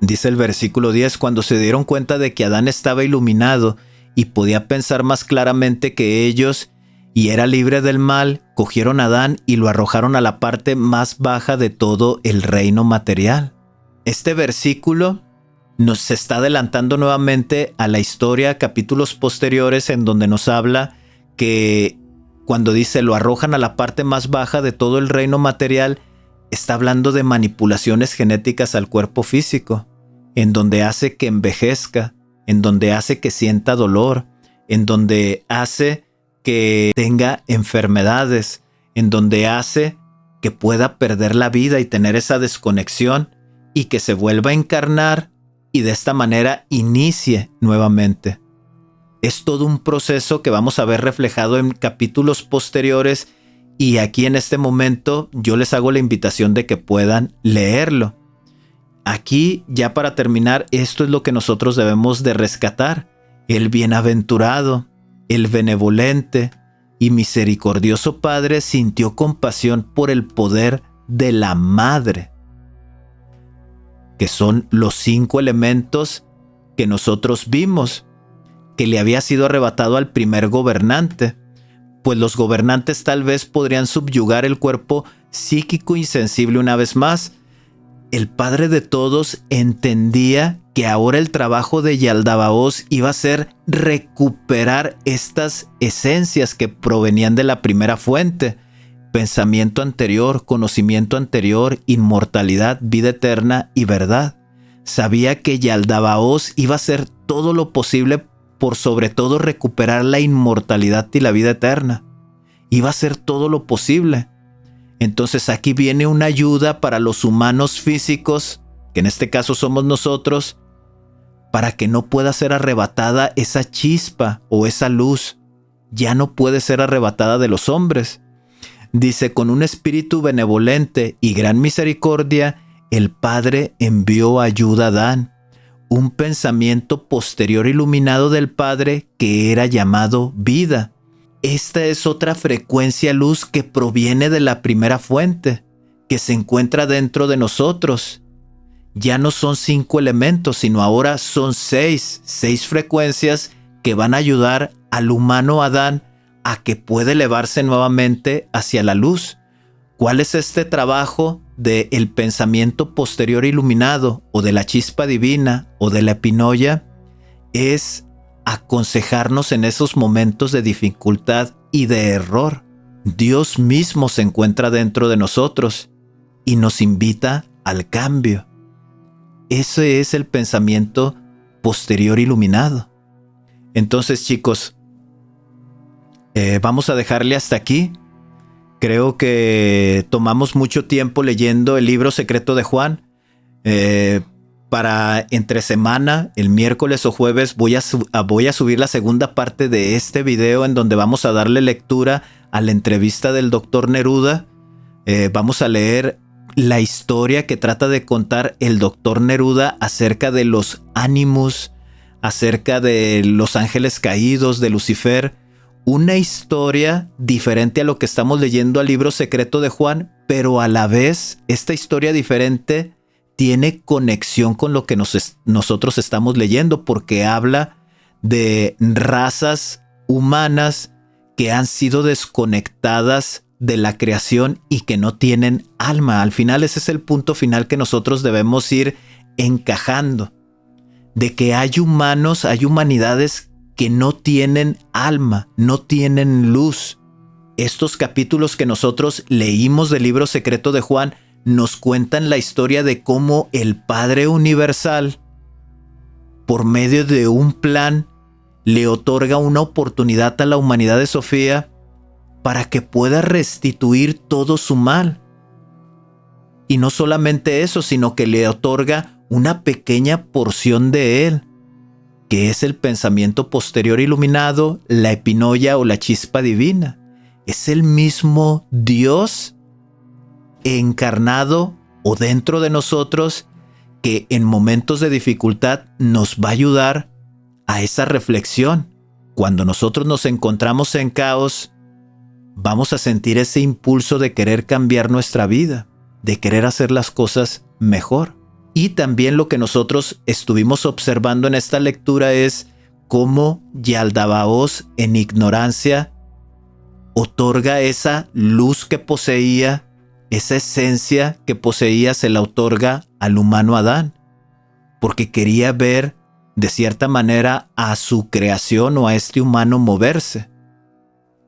Dice el versículo 10, cuando se dieron cuenta de que Adán estaba iluminado y podía pensar más claramente que ellos y era libre del mal, cogieron a Adán y lo arrojaron a la parte más baja de todo el reino material. Este versículo nos está adelantando nuevamente a la historia, capítulos posteriores, en donde nos habla que cuando dice lo arrojan a la parte más baja de todo el reino material, está hablando de manipulaciones genéticas al cuerpo físico, en donde hace que envejezca, en donde hace que sienta dolor, en donde hace que tenga enfermedades, en donde hace que pueda perder la vida y tener esa desconexión y que se vuelva a encarnar y de esta manera inicie nuevamente. Es todo un proceso que vamos a ver reflejado en capítulos posteriores y aquí en este momento yo les hago la invitación de que puedan leerlo. Aquí, ya para terminar, esto es lo que nosotros debemos de rescatar. El bienaventurado, el benevolente y misericordioso Padre sintió compasión por el poder de la madre, que son los 5 elementos que nosotros vimos, que le había sido arrebatado al primer gobernante, pues los gobernantes tal vez podrían subyugar el cuerpo psíquico insensible una vez más. El Padre de todos entendía que ahora el trabajo de Yaldabaoth iba a ser recuperar estas esencias que provenían de la primera fuente: pensamiento anterior, conocimiento anterior, inmortalidad, vida eterna y verdad. Sabía que Yaldabaoth iba a hacer todo lo posible por sobre todo recuperar la inmortalidad y la vida eterna. Iba a hacer todo lo posible. Entonces aquí viene una ayuda para los humanos físicos, que en este caso somos nosotros, para que no pueda ser arrebatada esa chispa o esa luz. Ya no puede ser arrebatada de los hombres. Dice, con un espíritu benevolente y gran misericordia, el Padre envió ayuda a Adán, un pensamiento posterior iluminado del Padre que era llamado vida. Esta es otra frecuencia luz que proviene de la primera fuente, que se encuentra dentro de nosotros. Ya no son 5 elementos, sino ahora son 6 frecuencias que van a ayudar al humano Adán a que pueda elevarse nuevamente hacia la luz. ¿Cuál es este trabajo del pensamiento posterior iluminado, o de la chispa divina, o de la epinoia? Es aconsejarnos en esos momentos de dificultad y de error. Dios mismo se encuentra dentro de nosotros y nos invita al cambio. Ese es el pensamiento posterior iluminado. Entonces, chicos, vamos a dejarle hasta aquí. Creo que tomamos mucho tiempo leyendo el libro secreto de Juan. Para entre semana, el miércoles o jueves, voy a subir la segunda parte de este video, en donde vamos a darle lectura a la entrevista del doctor Neruda. Vamos a leer la historia que trata de contar el doctor Neruda acerca de los Animus, acerca de los ángeles caídos, de Lucifer. Una historia diferente a lo que estamos leyendo al libro secreto de Juan, pero a la vez esta historia diferente tiene conexión con lo que nosotros estamos leyendo, porque habla de razas humanas que han sido desconectadas de la creación y que no tienen alma. Al final ese es el punto final que nosotros debemos ir encajando, de que hay humanos, hay humanidades que no tienen alma, no tienen luz. Estos capítulos que nosotros leímos del libro secreto de Juan nos cuentan la historia de cómo el Padre Universal, por medio de un plan, le otorga una oportunidad a la humanidad de Sofía para que pueda restituir todo su mal. Y no solamente eso, sino que le otorga una pequeña porción de él, que es el pensamiento posterior iluminado, la epinoia o la chispa divina. Es el mismo Dios encarnado o dentro de nosotros, que en momentos de dificultad nos va a ayudar a esa reflexión. Cuando nosotros nos encontramos en caos, vamos a sentir ese impulso de querer cambiar nuestra vida, de querer hacer las cosas mejor. Y también lo que nosotros estuvimos observando en esta lectura es cómo Yaldabaoth en ignorancia otorga esa luz que poseía, esa esencia que poseía se la otorga al humano Adán, porque quería ver de cierta manera a su creación o a este humano moverse.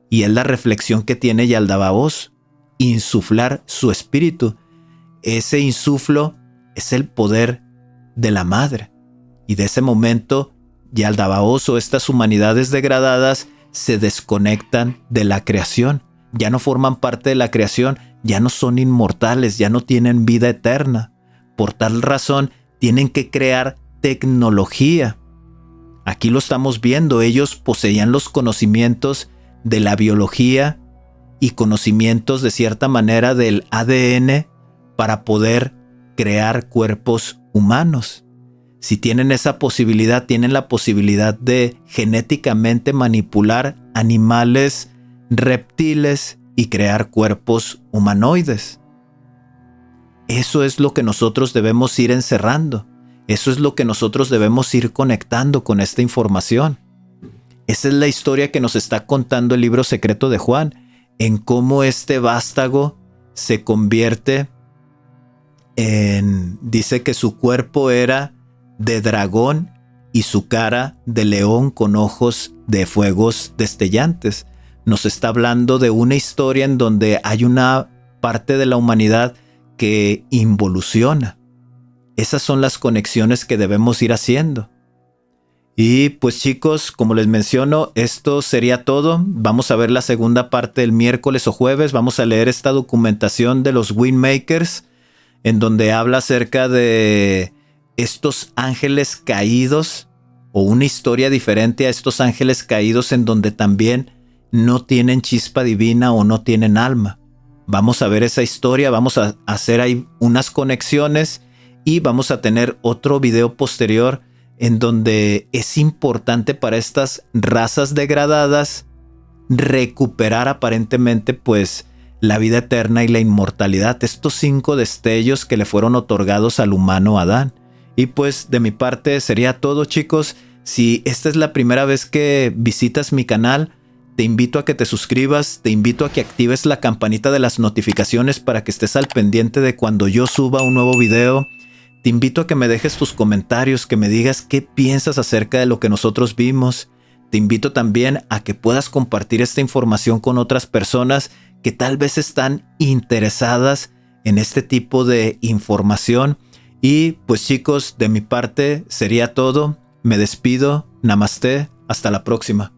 Y es la reflexión que tiene Yaldabaoth, insuflar su espíritu. Ese insuflo es el poder de la madre. Y de ese momento, Yaldabaoth o estas humanidades degradadas se desconectan de la creación. Ya no forman parte de la creación, ya no son inmortales, ya no tienen vida eterna. Por tal razón, tienen que crear tecnología. Aquí lo estamos viendo, ellos poseían los conocimientos de la biología y conocimientos de cierta manera del ADN para poder crear cuerpos humanos. Si tienen esa posibilidad, tienen la posibilidad de genéticamente manipular animales, reptiles y crear cuerpos humanoides. Eso es lo que nosotros debemos ir encerrando. Eso es lo que nosotros debemos ir conectando con esta información. Esa es la historia que nos está contando el libro secreto de Juan, en cómo este vástago se convierte en... Dice que su cuerpo era de dragón y su cara de león con ojos de fuegos destellantes. Nos está hablando de una historia en donde hay una parte de la humanidad que involuciona. Esas son las conexiones que debemos ir haciendo. Y pues chicos, como les menciono, esto sería todo. Vamos a ver la segunda parte el miércoles o jueves. Vamos a leer esta documentación de los Windmakers, en donde habla acerca de estos ángeles caídos, o una historia diferente a estos ángeles caídos en donde también no tienen chispa divina o no tienen alma. Vamos a ver esa historia, vamos a hacer ahí unas conexiones y vamos a tener otro video posterior en donde es importante para estas razas degradadas recuperar aparentemente pues la vida eterna y la inmortalidad, estos 5 destellos que le fueron otorgados al humano Adán. Y pues de mi parte sería todo, chicos. Si esta es la primera vez que visitas mi canal, te invito a que te suscribas, te invito a que actives la campanita de las notificaciones para que estés al pendiente de cuando yo suba un nuevo video. Te invito a que me dejes tus comentarios, que me digas qué piensas acerca de lo que nosotros vimos. Te invito también a que puedas compartir esta información con otras personas que tal vez están interesadas en este tipo de información. Y pues chicos, de mi parte sería todo. Me despido. Namaste. Hasta la próxima.